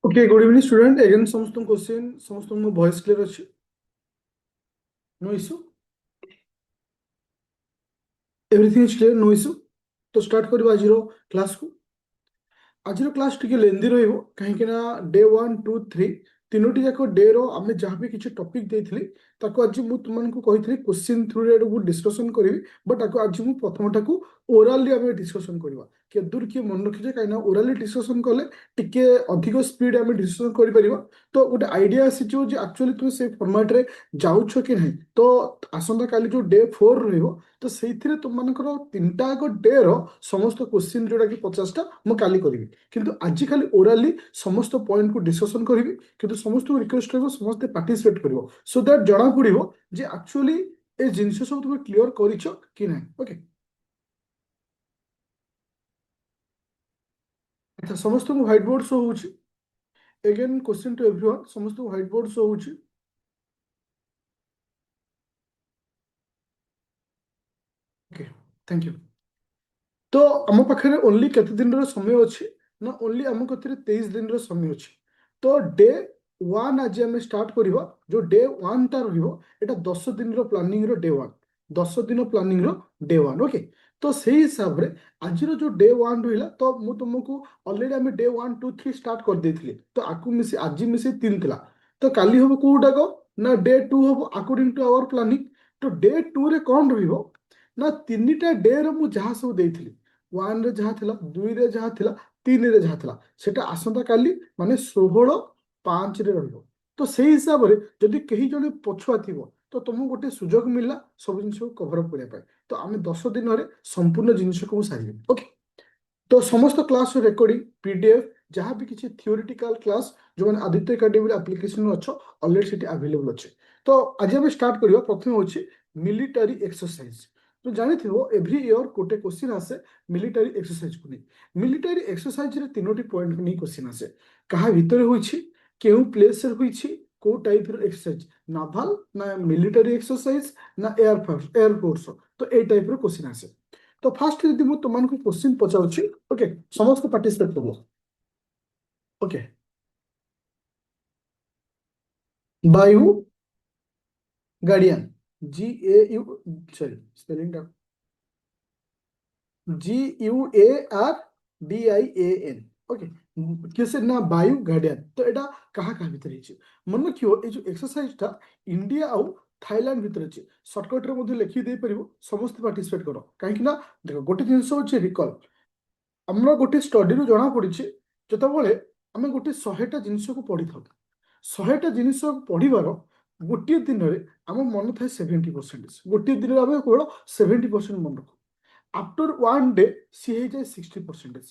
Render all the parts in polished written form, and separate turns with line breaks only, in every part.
Okay, good evening, student. Again, some question, some voice clear ଅଛି? No issue. Everything is clear, no issue. तो start करिबा आजिरो class को. आजिरो class टिके लेंदी रहिबो काहेकि ना डे 1 2 3 तीनोटी जाको डे रो आमे जहाँ भी किछि टॉपिक देइथिली ताको आज मु तुमनको कहिथिली क्वेश्चन थ्रू रे मु डिस्कशन करिवि बट ताको आज मु प्रथमटाको ओराली आमे डिस्कशन करिवा के दूर के मन रखिजे काइना ओराली डिस्कशन कले टिके अधिक स्पीड आमे डिस्कशन करि परिबा तो गोटे आइडिया आसीजो जे एक्चुअली तुम से फॉर्मेट रे जाउछो कि नहीं तो आसंता काली जो डे 4 रहइबो तो ସେଇଥିରେ ତୁମମାନଙ୍କର ତିନିଟା ଆଗ ଡେ ର ସମସ୍ତ କ୍ୱେଶ୍ଚିନ୍ ଯୋଉଟା କି 50ଟା ମୁଁ କାଲି କରିବି କିନ୍ତୁ ଆଜି ଖାଲି ଓରାଲି ସମସ୍ତ ପଏଣ୍ଟକୁ ଡିସ୍କସନ୍ କରିବି କିନ୍ତୁ ସମସ୍ତଙ୍କୁ ରିକ୍ୱେଷ୍ଟ ରହିବ ସମସ୍ତେ ପାର୍ଟିସିପେଟ୍ କରିବ ସୋ ଦ୍ୟାଟ୍ ଜଣା ପଡ଼ିବ ଯେ ଆକ୍ଚୁଆଲି ଏ ଜିନିଷ ସବୁ ତୁମେ କ୍ଲିୟର କରିଛ କି ନାହିଁ ଓକେ ଆଚ୍ଛା ସମସ୍ତଙ୍କୁ ହ୍ୱାଇଟ୍ ବୋର୍ଡ ଶୋ ହଉଛି ଏଗେନ୍ କ୍ୱେଶ୍ଚିନ୍ ଟୁ ଏଭ୍ରିୱାନ୍ ସମସ୍ତଙ୍କୁ ହ୍ୱାଇଟ୍ ବୋର୍ଡ ଶୋ ହଉଛି ଓକେ ଥ୍ୟାଙ୍କ ୟୁ तो आम पाखे ओनली केते दिन समय अच्छी ना ओनली आम कथिरे 23 दिन समय अच्छी तो डे 1 आज आम स्टार्ट करवा जो डे 1 टा रहिबो एटा 10 दिन प्लानिंग रो डे 1 10 दिन प्लानिंग रो डे 1 ओके तो सेही हिसाब रे आज जो डे 1 रहिला तो मु तुमको ऑलरेडी आम डे 1 2 3 स्टार्ट कर देथिले तो आकु मिसे आज मिसे 3 थिला तो काली हबो कोउटा को ना डे 2 हबो अकॉर्डिंग टू आवर प्लानिंग तो डे 2 रे कोन रहिबो ना तीनटा डे रो मु जहा सब देथिली 1 रे जहा थिला 2 रे जहा थिला 3 रे जहा थिला सेटा आसंता काली माने 16 5 रे रहइबो तो सेही हिसाब रे जदि कही जने पछुआ थिबो तो तुमको गोटे सुजोग मिलला सब जिनिस को कवर अप करिया पाए तो आमे 10 दिन रे संपूर्ण जिनिस को सारिबे ओके तो समस्त क्लास रेकॉर्डिंग पीडीएफ जहाँ भी किसी थियोरिटिकल क्लास जो मैंने आदित्य एकेडमी एप्लिकेशन अच्छो ऑलरेडी सेठी अवेलेबल अच्छे तो आज हम स्टार्ट करिया प्रथम होछि मिलिटरी एक्सरसाइज तो जानिथिबो एवरी ईयर कोटे क्वेश्चन आसे मिलिटरी एक्सरसाइज को नहीं मिलिटरी एक्सरसाइज रे तीनोटी पॉइंट को नहीं क्वेश्चन आसे कहा भितर होइछि केउ प्लेस रे होइछि को टाइप रो एक्सरसाइज नाभल ना मिलिटरी एक्सरसाइज ना एयर फोर्स तो ए टाइप रो क्वेश्चन आसे तो फास्ट यदि मु तुमको क्वेश्चन पचाउछि ओके समस्त पार्टिसिपेट करबो ओके वायु guardian GAU sorry spelling GUARDIAN okay किसे ना वायु गार्डियन तो एटा कहा कहा भीतर हिची मन रखियो ए जो एक्सरसाइज ता इंडिया आउ थाईलैंड भीतर अछि शॉर्टकट रे मध्ये लिखि दे परिबो समस्त पार्टिसिपेट करो काहे कि ना देखो गोटे जिंस होछि रिकॉल ଆମର ଗୋଟେ ଷ୍ଟଡିରୁ ଜଣା ପଡିଛି ଯେତେବେଳେ ଆମେ ଗୋଟେ 100ଟା ଜିନିଷକୁ ପଢିଥାଉ 100ଟା ଜିନିଷ ପଢିବାର ଗୋଟିଏ ଦିନରେ ଆମ ମନ ଥାଏ 70% ଗୋଟିଏ ଦିନରେ ଆମେ କେବଳ 70% ମନେ ରଖୁ आफ्टर 1 डे सी हो जाए 60%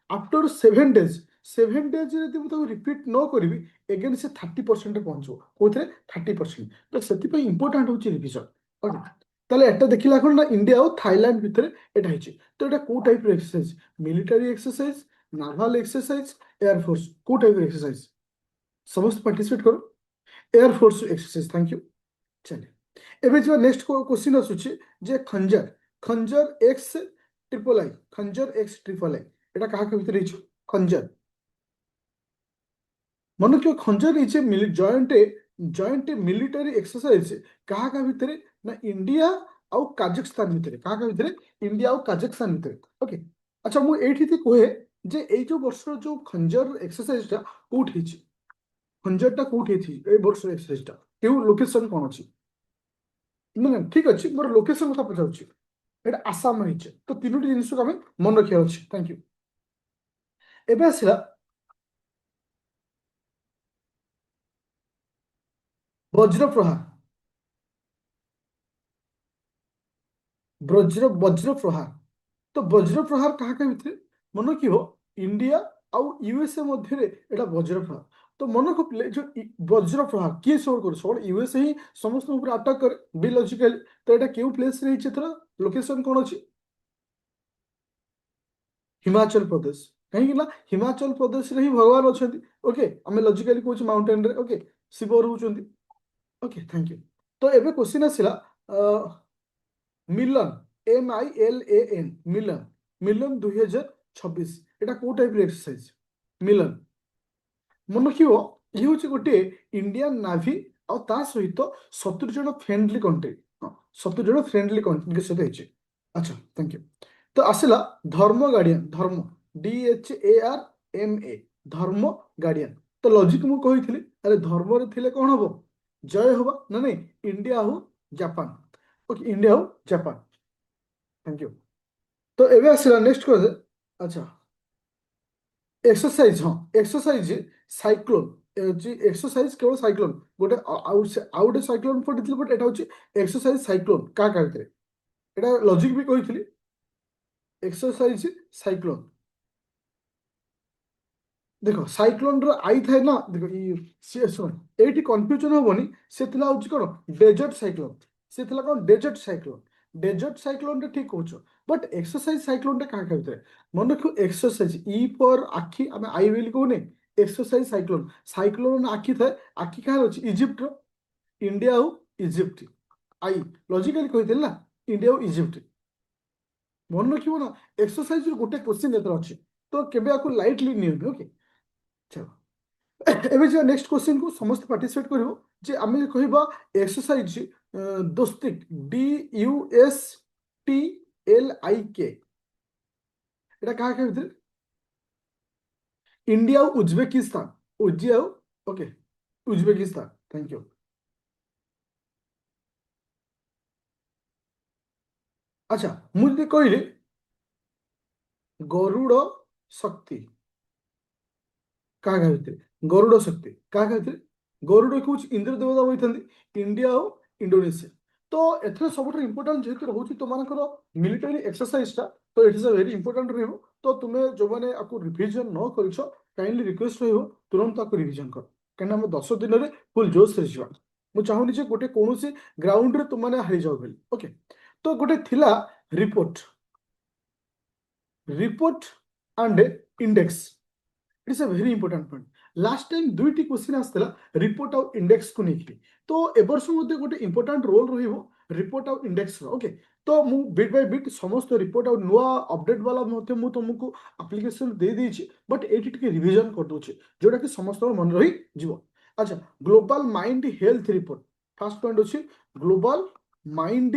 आफ्टर 7 डेज 7 डेज यदि मुझे रिपीट न करी एगेन से 30% पहुंचो कौन 30% तो से इंपोर्टाट हूँ रिविजन তাহলে এটা দেখিলা কোন না ইন্ডিয়া ও থাইল্যান্ড ভিতরে এটা হইছে তো এটা কোন টাইপের exercise military exercise naval exercise air force কোন টাইপের এক্সারসাইজ সমস্ত পার্টিসিপেট করো air force exercise thank you चलिए एबे जो नेक्स्ट क्वेश्चन आसुची जे खंजर खंजर एक्स ट्रिपल आई खंजर एक्स ट्रिपल आई एटा कहा के भीतर हिच खंजर मन क्यों खंजर hitch joint joint military exercise कहा का भीतर ना इंडिया आउ काजाखस्तान भीतर कहा का भीतर इंडिया आउ काजाखस्तान भीतर ओके अच्छा मु एठी थी कहे जे ए जो वर्ष जो खंजर एक्सरसाइज टा कोठ हिच खंजर टा कोठ हिची ए वर्ष एक्सरसाइज टा केउ लोकेशन कोन अछि ना ठीक अच्छे मोर लोकेशन कथा पचाउछि एटा आसाम रहिছে तो तीनोटी जिनिस को हमें मन रखिया अछि थैंक यू एबे आसिला वज्र प्रहार वज्र प्रहार तो वज्र प्रहार कहा के भितरे मन कि हो इंडिया आउ यूएसए मध्य रे एटा वज्र प्रहार तो मन को जो वज्र प्रहार किए सोल्व कर सोल्व यूएसए ही समस्त ऊपर अटैक करे बी लॉजिकल तो एटा केउ प्लेस रे हिचे थरा लोकेशन कोन अछि हिमाचल प्रदेश कहीं ना हिमाचल प्रदेश रे ही भगवान अच्छा ओके आम लॉजिकली कौच माउंटेन रे ओके शिव रोचंती ओके थैंक यू तो एबे क्वेश्चन आसिला मिलन MILAN मिलन मिलन 2026 एटा को टाइप रे एक्सरसाइज मिलन मन रखियो ये हूँ गोटे इंडियन नाभी आ ता सहित 70 जन फ्रेंडली कंट्री। हाँ 70 जन फ्रेंडली कंट्री सहित होइছে। अच्छा थैंक यू। तो आसला धर्म गार्डियन धर्म DHARMA धर्म गार्डियन। तो लॉजिक मु कही अरे धर्म रे थिले कौन हम जय हवा ना नहीं इंडिया हो जापान। ओके इंडिया हो जापान थैंक यू। तो एबे आसला नेक्स्ट कर दे। अच्छा एक्सरसाइज हाँ एक्सरसाइज साइक्लोन एक्सरसाइज केवल साइक्लोन गोटे आउ गोटे साइक्लोन पढ़ी बट एटा हूँ एक्सरसाइज साइक्लोन क्या कहते एटा लॉजिक भी कही एक्सरसाइज साइक्लोन। देखो साइक्लोन रो आई थाए ना देखो शुण ये कन्फ्यूजन हेनी से कौन डेजर्ट साइक्लोन से कौन डेजर्ट साइक्लोन डेजर्ट साइक्लोन ठीक कौच बट एक्सरसाइज साइक्लोन क्या कहते मन रखो एक्सरसाइज ई पर आखि आम आई बोली कहूने एक्सरसाइज साइक्लोन साइक्लोन आखि थाए आखि कहाँ अच्छी इजिप्ट इंडिया आउ इजिप्ट आई लॉजिकली कही ना इंडिया आउ इजिप्ट मन रखियो ना एक्सरसाइज गोटे क्वेश्चन एतर अच्छी तो केबे आकु लाइटली नियो ओके चलो एबे जे नेक्स्ट क्वेश्चन को समस्त पार्टिसिपेट करिवो जे आमे कहबा एक्सरसाइज दोस्तिक DUSTLIK এটা কাকে ভিতরে इंडिया और Uzbekistan उज्जिया okay Uzbekistan thank you. अच्छा मुझे कहले गरुड़ शक्ति क्या ଭିତରେ ଗରୁଡ଼ ଶକ୍ତି କାହା ଭିତରେ ଗରୁଡ଼ ହେଉଛି ଇନ୍ଦ୍ର ଦେବତା ହୋଇଥାନ୍ତି इंडिया ଆଉ इंडोनेशिया। तो एथरे सबुठ इंपोर्टाट जेहेतु रोचे तुमको मिलिटारी एक्सरसाइजटा तो it is a very important रही तो तुम्हें जो मैंने आपको रिविजन न कर काइंडली रिक्वेस्ट रही तुरंत आपको रिविजन कर कहीं आम 10 दिन में फुल जोश रे जीवा मु चाहूनी जे गोटे कौन ग्राउंड रे तुमने हारी जाओ बोली ओके। तो गोटे थिला report report and index it's a very important point last time दुईटी क्वेश्चन आसला रिपोर्ट आउ इंडेक्स को लेकिन तो ए वर्ष मध्य गोटे इंपोर्टेंट रोल रहिबो रिपोर्ट आउ इंडेक्स ओके। तो मु बिट बाय बिट समस्त रिपोर्ट आउ नुआ अपडेट वाला मते मु तुमको एप्लीकेशन दे देछि बट एटी टिके रिवीजन कर दोछि जोटा कि समस्त मन रही जीवो। अच्छा global mind health report first point अछि ग्लोबल माइंड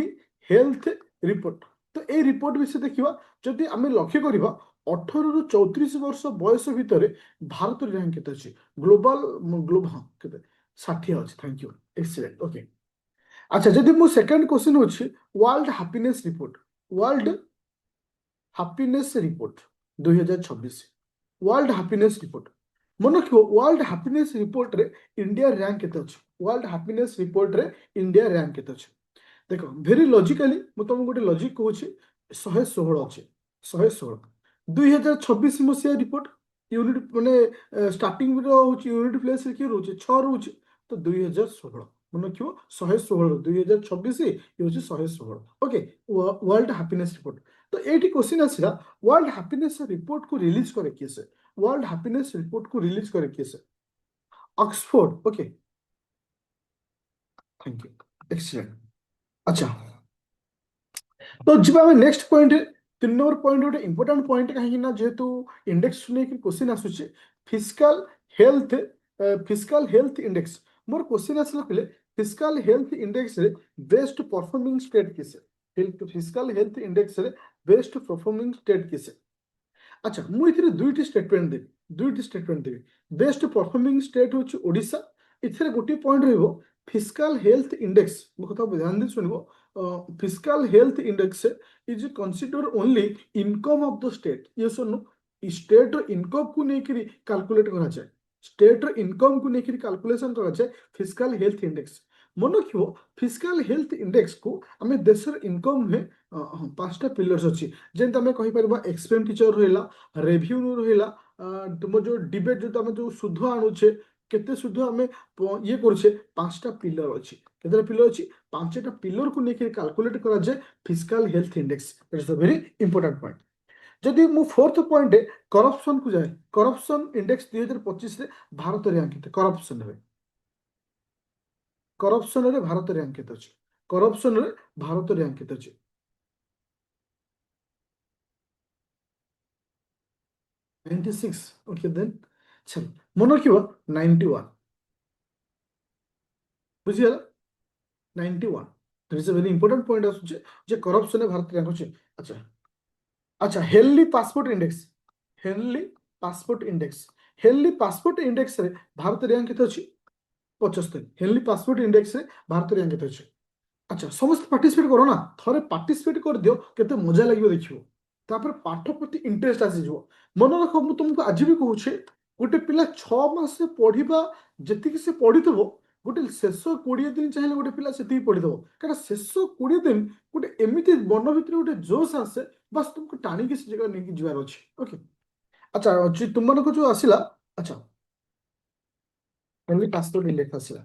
हेल्थ रिपोर्ट। तो ए रिपोर्ट विषय देखिबा जदि आमे लक्ष्य करिबा 18 रु 34 वर्ष बयस भितर भारत रैंक केते अछि ग्लोबल ग्लोब हाँ केते 60 अछि थैंक यू एक्सीलेंट ओके। अच्छा जदि मु सेकंड क्वेश्चन अछि world happiness report world happiness report 2026 world happiness report मन रखियो वर्ल्ड हैप्पीनेस रिपोर्ट रे इंडिया रैंक केते अछि वर्ल्ड हैप्पीनेस रिपोर्ट रे इंडिया रैंक केते अछि देख भेरी लॉजिकली मु तुमको गोटे लॉजिक कहूँ 116 अच्छे 116 2026 मसीहा रिपोर्ट यूनिट माने स्टार्टिंग यूनिट प्लेस किए रोचे 6 रोचे तो 2016 मन रखियो 116 2026 ये हूँ 116 ओके वर्ल्ड हैप्पीनेस रिपोर्ट। तो ये क्वेश्चन आसला वर्ल्ड हैप्पीनेस रिपोर्ट को रिलीज करे किए से वर्ल्ड हैप्पीनेस रिपोर्ट को रिलीज करे किए से Oxford okay thank you excellent. अच्छा तो जी नेक्स्ट पॉइंट 3 नंबर पॉइंट गोटे इंपोर्टेंट पॉइंट कहीं जेहेतु इंडेक्स नहीं क्वेश्चन आसूचे हेल्थ फिजिकल हेल्थ इंडेक्स मोर क्वेश्चन आसला पहले फिजिकल हेल्थ इंडेक्स रे बेस्ट परफॉर्मिंग स्टेट किसे फिजिकल हेल्थ इंडेक्स रे बेस्ट परफॉर्मिंग स्टेट किसे। अच्छा मुझे दुईटी स्टेटमेंट देवी बेस्ट परफॉर्मिंग स्टेट हूँ ओडिशा इथे गोटे पॉइंट रहिबो फिजिकल हेल्थ इंडेक्स मो कथा ध्यान दे सुनिबो physical health index is consider only income of the state ये सुनो स्टेट इनकम को लेकर कैलकुलेट करा जाए स्टेट इनकम को लेकर कैलकुलेशन करा जाए फिजिकल हेल्थ इंडेक्स मन रखियो फिजिकल हेल्थ इंडेक्स को आम देशर इनकम में 5टा पिलर्स अच्छी जेमती आम कहीपर एक्सपेंडिचर रहा रेव्यून्यू रहा तुम जो डिबेट जो आम जो सुध आणुचे केते सुध आम ये करुचे 5टा पिलर अच्छी केते पिलर अच्छी 5टा पिलर को लेकर कैलकुलेट करा जाए physical health index it's a very important point. जदि मु फोर्थ पॉइंट करप्शन को जाए करप्शन इंडेक्स 2025 रे भारत रैंक करप्शन रे करप्शन रे भारत रैंक अच्छी करप्शन रे भारत रैंक अच्छी 96 ओके देन चलो मन रखियो 91 बुझिगला 91 that is a very important point आसुचे जे करप्शन में भारत रैंक होचे अच्छा अच्छा Henley passport index Henley passport index Henley passport index रे भारत रैंक केते अछि 75 हेनली पासपोर्ट इंडेक्स रे भारत रैंक केते अछि अच्छा समस्त पार्टिसिपेट करो ना थरे पार्टिसिपेट कर दियो केते मजा लागियो देखियो तापर पाठ प्रति इंटरेस्ट आसी जो मन रख मु तुमको आज भी कहूँ गोटे पिला 6 मास पढ़ा जी से पढ़ी गोटे शेष 20 दिन चाहिए गोटे पिला से पढ़ीदेव क्या शेष 20 दिन गोटे एमती मन भर गोटे जोश आसे बस तुमको टाणी से जगह नहीं जीवार अच्छे ओके अच्छा तुम मन को जो आसला अच्छा ओनली पासपोर्ट इंडेक्स आसला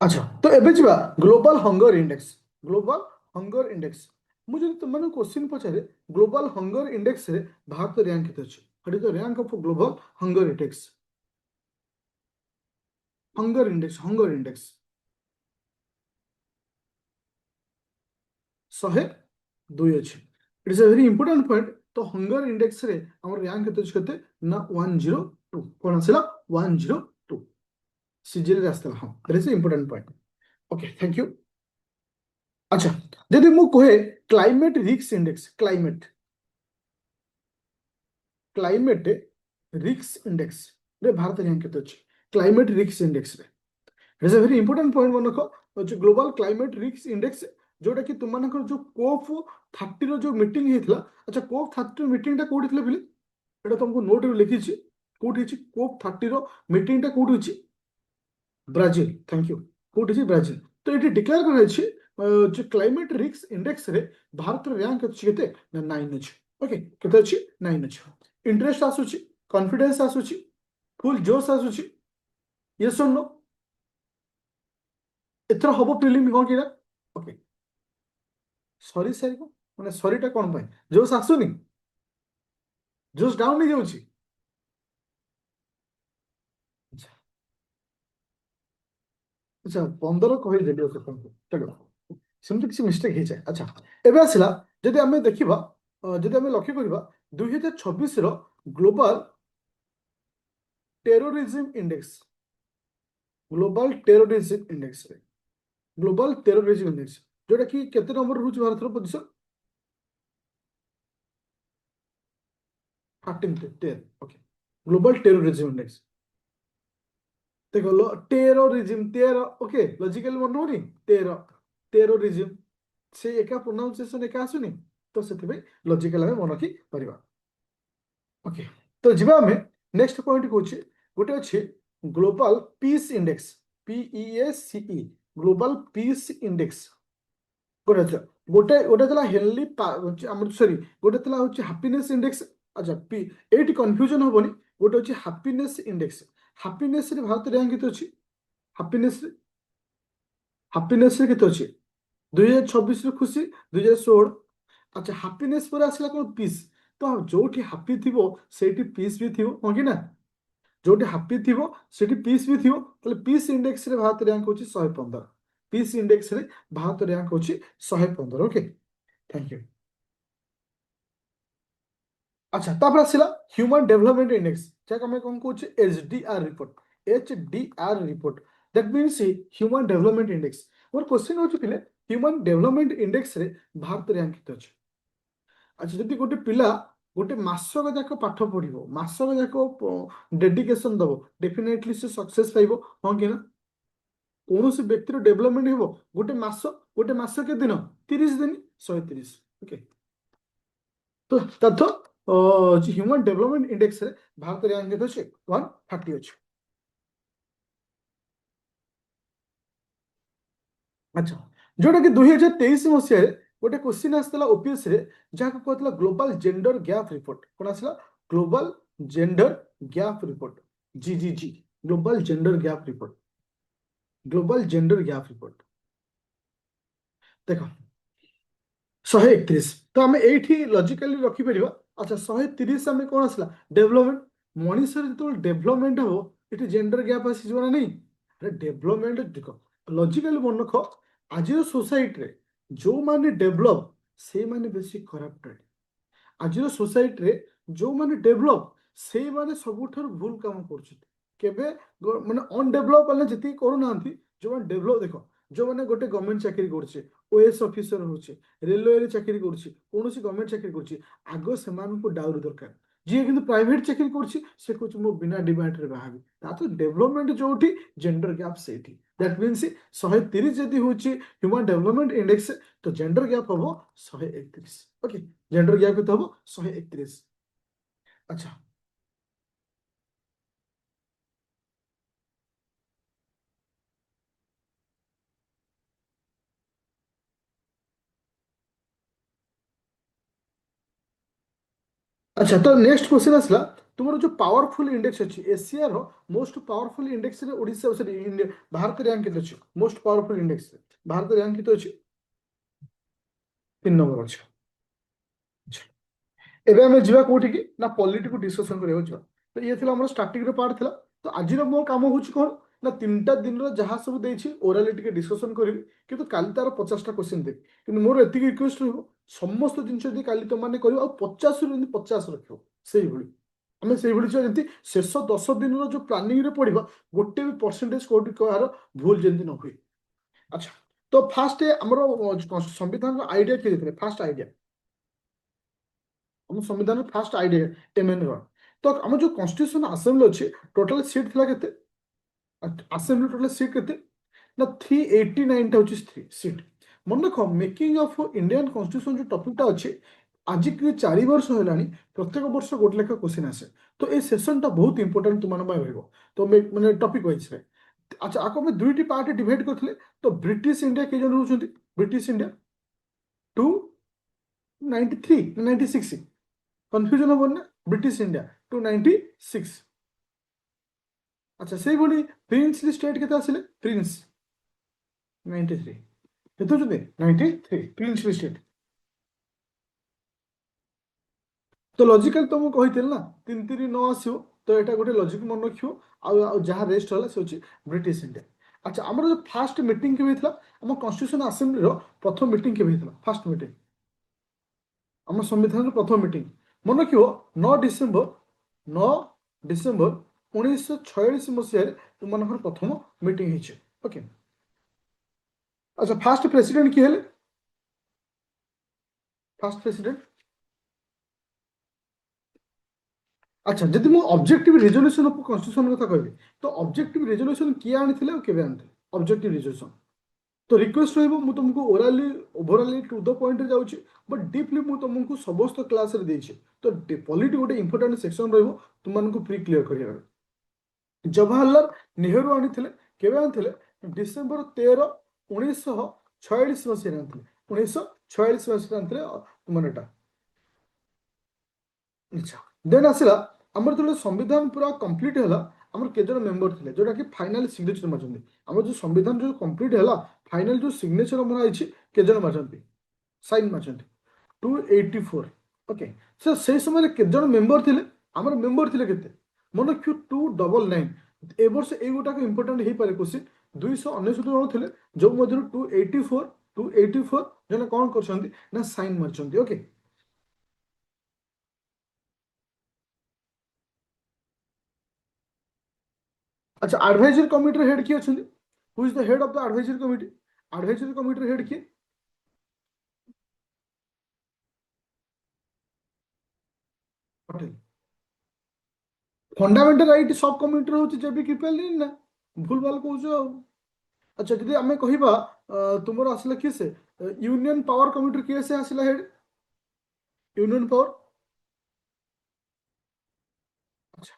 अच्छा तो एबे जीवा global hunger index global hunger index मुझे तुमने क्वेश्चन पचारे ग्लोबल हंगर इंडेक्स रे भारत रैंक केते अछि what is the rank of global hunger index 102 अछि it is a very important point तो हंगर इंडेक्स रे हमर रैंक केते अछि केते ना 102 कोन आसिला 102 सीजीएल रे आस्ता हां that is important point okay thank you अच्छा यदि मु कहे climate risk index climate risk index रे भारत रैंक केते अछि क्लाइमेट रिस्क इंडेक्स रे it is a very important point मन को ग्लोबल क्लाइमेट रिस्क इंडेक्स जोटा कि तुम जो कोप 30 रो जो मीटिंग हेतला अच्छा कोप 30 मीटिंग टा कोठी थिले बिले एटा तुमको नोट रे लिखी छी कोठी छी कोप 30 रो मीटिंग टा कोठी छी ब्राजिल थैंक यू कोठी छी ब्राजिल तो ये डिक्लेयर करे छी जो क्लाइमेट रिस्क इंडेक्स रे भारत रो रैंक अछि केते 9 अछि ओके केते अछि 9 अछि इंटरेस्ट आसुची कॉन्फिडेंस आसुची फुल जोश आसुची यस और नो एथर हबो प्रिलिम हो कि ना ओके सरी सरी को माने सरीटा कोन पाए जोश आसुनी जोश डाउन नहीं जाउची अच्छा अच्छा 15 कहि देली ओके तुमको चलो सेमति किसी मिस्टेक हे जाए अच्छा एबे आसिला जदि हमें देखिबा जदि हमें लक्ष्य करिबा 2026 रो global terrorism index global terrorism index जोटा कि केते नंबर रहउची भारत रो position 13 10 okay global terrorism index देखो टेररिज्म 13 ओके लॉजिकल मन होनी 13 टेररिज्म से एका प्रोनाउंसिएशन एका आसुनी तो सेति लॉजिकल हमें मन रखी परिबा ओके तो जिबा हमें नेक्स्ट पॉइंट कहूची गोटे अछि global peace index PEACE global peace index गोटे अच्छा गोटे गोटे तला हेनली हमर सॉरी गोटे तला होची हैप्पीनेस इंडेक्स अच्छा पी एट कंफ्यूजन होबनी गोटे होची हैप्पीनेस रे भारत रैंक केते अछि हैप्पीनेस रे केते अछि 2026 रे खुशी 2016 अच्छा हैप्पीनेस पर आसला कोन पीस तो जोठी हैप्पी थिबो सेठी पीस भी थिबो हो कि ना जोटी हैप्पी थिबो सेठी पीस भी थिबो तले पीस इंडेक्स रे भारत रैंक होची 115 पीस इंडेक्स रे भारत रैंक होची 115 ओके थैंक यू अच्छा तापर आसिला ह्यूमन डेवलपमेंट इंडेक्स जाक हमें कोन कहूची HDR report that means human development index मोर क्वेश्चन होची पिले ह्यूमन डेवलपमेंट इंडेक्स रे भारत रैंक केते अछि अच्छा जदि गोटे पिला गोटे मासक जाक पाठ पढ़िबो मासक जाक डेडिकेशन दबो डेफिनेटली से सक्सेस पाइबो हां कि ना कौन व्यक्तिर डेभलपमेंट हो गोटे मास के दिन 30 दिन 130 ओके तो तथ ह्यूमन डेवलपमेंट इंडेक्स रे भारत रैंक केते अछि 130 अछि अच्छा जोटा कि 2023 मसीह गोटे क्वेश्चन आसला ओपीएस रे जहाँ कहला ग्लोबल जेंडर गैप रिपोर्ट कौन आसला global gender gap report GGG global gender gap report देखो 131 तो आम ये लॉजिकली रखिपर अच्छा 130 आम कौन आसला डेभलपमेंट मनीष जो डेभलपमेंट हम ये जेंडर गैप आसीज ना नहीं अरे डेभलपमेंट देख लॉजिकली मन रख आज सोसाइटी रे जो माने डेभलप से माने बेसी करप्टेड। आज सोसाइटी रे जो माने डेभलप से माने सबुठार भूल काम करछथि। केबे माने अनडेभलप वाले जति करू नांती, जो माने डेभलप देखो, जो माने गोटे गवर्नमेंट चाकरी करछे, ओएस ऑफिसर होछे, रेलवे रे चाकरी करछे, कोनोसी गवर्नमेंट चाकरी करछे, आगो सेमान को डाउरी दरकार। जी किंतु प्राइवेट चाकरी करछे से कुछ मो बिना डिमांड रे बाहाबी ता तो डेवलपमेंट जोठी जेंडर गैप सेठी। दैट मींस 130 जदी होची ह्यूमन डेवलपमेंट इंडेक्स, तो जेंडर गैप हबो 131। ओके, जेंडर गैप केते हबो 131। अच्छा अच्छा, तो नेक्स्ट क्वेश्चन आसला तुमर जो पावरफुल इंडेक्स अछि एशिया रो मोस्ट पावरफुल इंडेक्स रे Odisha sorry India Bharat rank केते अछि मोस्ट पावरफुल इंडेक्स रे भारत रैंक केते अछि 3 नंबर अछि। ଏବେ ଆମେ ଯିବା କୋଉଠିକି ନା ପଲିଟିକୁ ଡିସ୍କସନ କରିବାକୁ ଯିବା। ତ ଇଏ ଥିଲା ଆମର ଷ୍ଟାର୍ଟିଂର ପାର୍ଟ ଥିଲା। ତ ଆଜିର ମୋ କାମ ହଉଛି କଣ ନା 3ଟା ଦିନର ଯାହା ସବୁ ଦେଇଛି ଓରାଲି ଟିକେ ଡିସ୍କସନ କରିବି, କିନ୍ତୁ କାଲି ତାର 50ଟା କ୍ୱେଶ୍ଚିନ୍ ଦେବି। କିନ୍ତୁ ମୋର ଏତିକି ରିକ୍ୱେଷ୍ଟ ରହିବ, ସମସ୍ତ ଜିନିଷ ଯଦି କାଲି ତମାନେ କରିବ ଆଉ 50ରୁ ଯେମିତି 50 ରଖିବ ସେଇଭଳି। ଆମେ ସେଇଭଳି ଯିବା ଯେମିତି ଶେଷ 10 ଦିନର ଯୋଉ ପ୍ଲାନିଂରେ ପଡିବା ଗୋଟେ ବି ପରସେଣ୍ଟେଜ କୋଉଠି କାହାର ଭୁଲ ଯେମିତି ନ ହୁଏ। ଆଚ୍ଛା, ତ ଫାଷ୍ଟ ଆମର ସମ୍ବିଧାନର ଆଇଡିଆ କିଏ ଦେଇଥିଲେ? ଫାଷ୍ଟ ଆଇଡିଆ ଆମ ସମ୍ବିଧାନର ଫାଷ୍ଟ ଆଇଡିଆ ଏମଏନ୍ ର। ତ ଆମ ଯୋଉ କନଷ୍ଟିଟ୍ୟୁସନ ଆସେମ୍ବଲି ଅଛି ଟୋଟାଲ ସିଟ୍ ଥିଲା କେତେ? ଆସେମ୍ବଲି ଟୋଟାଲ ସିଟ୍ କେତେ ନା 389ଟା ହଉଛି ସିଟ୍। ମନେ ରଖ ମେକିଂ ଅଫ୍ ଇଣ୍ଡିଆନ୍ କନଷ୍ଟିଟ୍ୟୁସନ ଯୋଉ ଟପିକଟା ଅଛି ଆଜିକି 4 ବର୍ଷ ହେଲାଣି ପ୍ରତ୍ୟେକ ବର୍ଷ ଗୋଟେ ଲେଖା କ୍ୱେଶ୍ଚିନ୍ ଆସେ। ତ ଏଇ ସେସନଟା ବହୁତ ଇମ୍ପୋର୍ଟାଣ୍ଟ ତୁମମାନଙ୍କ ପାଇଁ ରହିବ। ତ ମାନେ ଟପିକ ୱାଇଜରେ ଆଚ୍ଛା ଆକୁ ଆମେ ଦୁଇଟି ପାର୍ଟ ଡିଭାଇଡ କରିଥିଲେ। ତ ବ୍ରିଟିଶ ଇଣ୍ଡିଆ କେଇ ଜଣ ରହୁଛନ୍ତି? ବ୍ରିଟିଶ ଇଣ୍ଡିଆ 293 ନା 96 কনফ্ୟୁଜন হবନି না? British India 296। আচ্ছা সেইভଳି প্রিন্সলি স্টেট কেতে আসলে? প্রিন্স 93। କେତେ ହଉଛନ୍ତି? 93 ପ୍ରିନ୍ସଲି ଷ୍ଟେଟ୍। ତ ଲଜିକାଲି ତ ମୁଁ କହିଥିଲି ନା 3 3 ନ ଆସିବ, ତ ଏଇଟା ଗୋଟେ ଲଜିକ ମନେ ରଖିବ। ଆଉ ଯାହା ରେଷ୍ଟ ହେଲା ସେ ହଉଛି ବ୍ରିଟିଶ ଇଣ୍ଡିଆ। ଆଚ୍ଛା ଆମର ଯୋଉ ଫାଷ୍ଟ ମିଟିଂ କେବେ ହେଇଥିଲା ଆମ କନଷ୍ଟିଟ୍ୟୁସନ ଆସେମ୍ବଲିର? ପ୍ରଥମ ମିଟିଂ କେବେ ହେଇଥିଲା? ଫାଷ୍ଟ ମିଟିଂ ଆମ ସମ୍ବିଧାନର ପ୍ରଥମ ମିଟିଂ ମନେ ରଖିବ 9 ଡିସେମ୍ବର 1946 ମସିହାରେ ତୁମମାନଙ୍କର ପ୍ରଥମ ମିଟିଂ ହେଇଛି। ଓକେ, ଆଚ୍ଛା ଫାଷ୍ଟ ପ୍ରେସିଡେଣ୍ଟ କିଏ ହେଲେ? ଫାଷ୍ଟ ପ୍ରେସିଡେଣ୍ଟ ଆଚ୍ଛା ଯଦି ମୁଁ ଅବଜେକ୍ଟିଭ ରେଜଲ୍ୟୁସନ ଅଫ କନଷ୍ଟିଟ୍ୟୁସନ କଥା କହିବି, ତ ଅବଜେକ୍ଟିଭ ରେଜଲ୍ୟୁସନ କିଏ ଆଣିଥିଲେ ଆଉ କେବେ ଆଣିଥିଲେ? ଅବଜେକ୍ଟିଭ ରେଜଲ୍ୟୁସନ ତ ରିକ୍ୱେଷ୍ଟ ରହିବ ମୁଁ ତୁମକୁ ଓରାଲି ଓଭରାଲି ଟୁ ଦ ପଏଣ୍ଟରେ ଯାଉଛି, ବଟ୍ ଡିପଲି ମୁଁ ତୁମକୁ ସମସ୍ତ କ୍ଲାସରେ ଦେଇଛି। ତ ପଲିଟି ଗୋଟେ ଇମ୍ପୋର୍ଟାଣ୍ଟ ସେକ୍ସନ ରହିବ ତୁମମାନଙ୍କୁ ପ୍ରି କ୍ଲିୟର କରିବାର। ଜବାହରଲାଲ ନେହେରୁ ଆଣିଥିଲେ, କେବେ ଆଣିଥିଲେ? ଡିସେମ୍ବର 13 1946 ମସିହାରେ ଆଣିଥିଲେ। 1946 ମସିହାରେ ଆଣିଥିଲେ ତୁମର ଏଟା। ଆଚ୍ଛା ଦେନ୍ ଆସିଲା ଆମର ଯେତେବେଳେ ସମ୍ବିଧାନ ପୁରା କମ୍ପ୍ଲିଟ୍ ହେଲା ଆମର କେତେ ଜଣ ମେମ୍ବର ଥିଲେ ଯୋଉଟା କି ଫାଇନାଲ ସିଗ୍ନେଚର ମାରିଛନ୍ତି? ଆମର ଯୋଉ ସମ୍ବିଧାନ ଯୋଉ କମ୍ପ୍ଲିଟ୍ ହେଲା ଫାଇନାଲ ଯୋଉ ସିଗ୍ନେଚର ମରା ହେଇଛି କେତେ ଜଣ ମାରିଛନ୍ତି? ସାଇନ୍ ମାରିଛନ୍ତି 284। ଓକେ, ସେଇ ସମୟରେ କେତେ ଜଣ ମେମ୍ବର ଥିଲେ? ଆମର ମେମ୍ବର ଥିଲେ କେତେ? ମନେ ରଖିବ 299। ଏ ବର୍ଷ ଏଇ ଗୋଟାକ ଇମ୍ପୋର୍ଟାଣ୍ଟ ହେଇପାରେ କ୍ୱେଶ୍ଚିନ୍। 299 ଜଣ ଥିଲେ, ଯୋଉ ମଧ୍ୟରୁ 284 ଜଣେ କଣ କରିଛନ୍ତି ନା ସାଇନ୍ ମାରିଛନ୍ତି। ଓକେ, আচ্ছা আডভাইজরি কমিটির হেড কি অଛନ୍ତି? Who is the head of the advisory committee? Advisory কমিটির হেড কি? ପଟେଲ। ଫଣ୍ଡାମେଣ୍ଟାଲ ରାଇଟ୍ ସବ୍ କମିଟିର ହଉଛି ଜେବି କିପେଲି ନା ଭୁଲ ଭାଲ କହୁଛୁ ଆଉ। ଆଚ୍ଛା ଯଦି ଆମେ କହିବା ତୁମର ଆସିଲା କିଏ ସେ ୟୁନିୟନ ପାୱାର କମିଟିର କିଏ ସେ ଆସିଲା ହେଡ୍? Union power. ଆଚ୍ଛା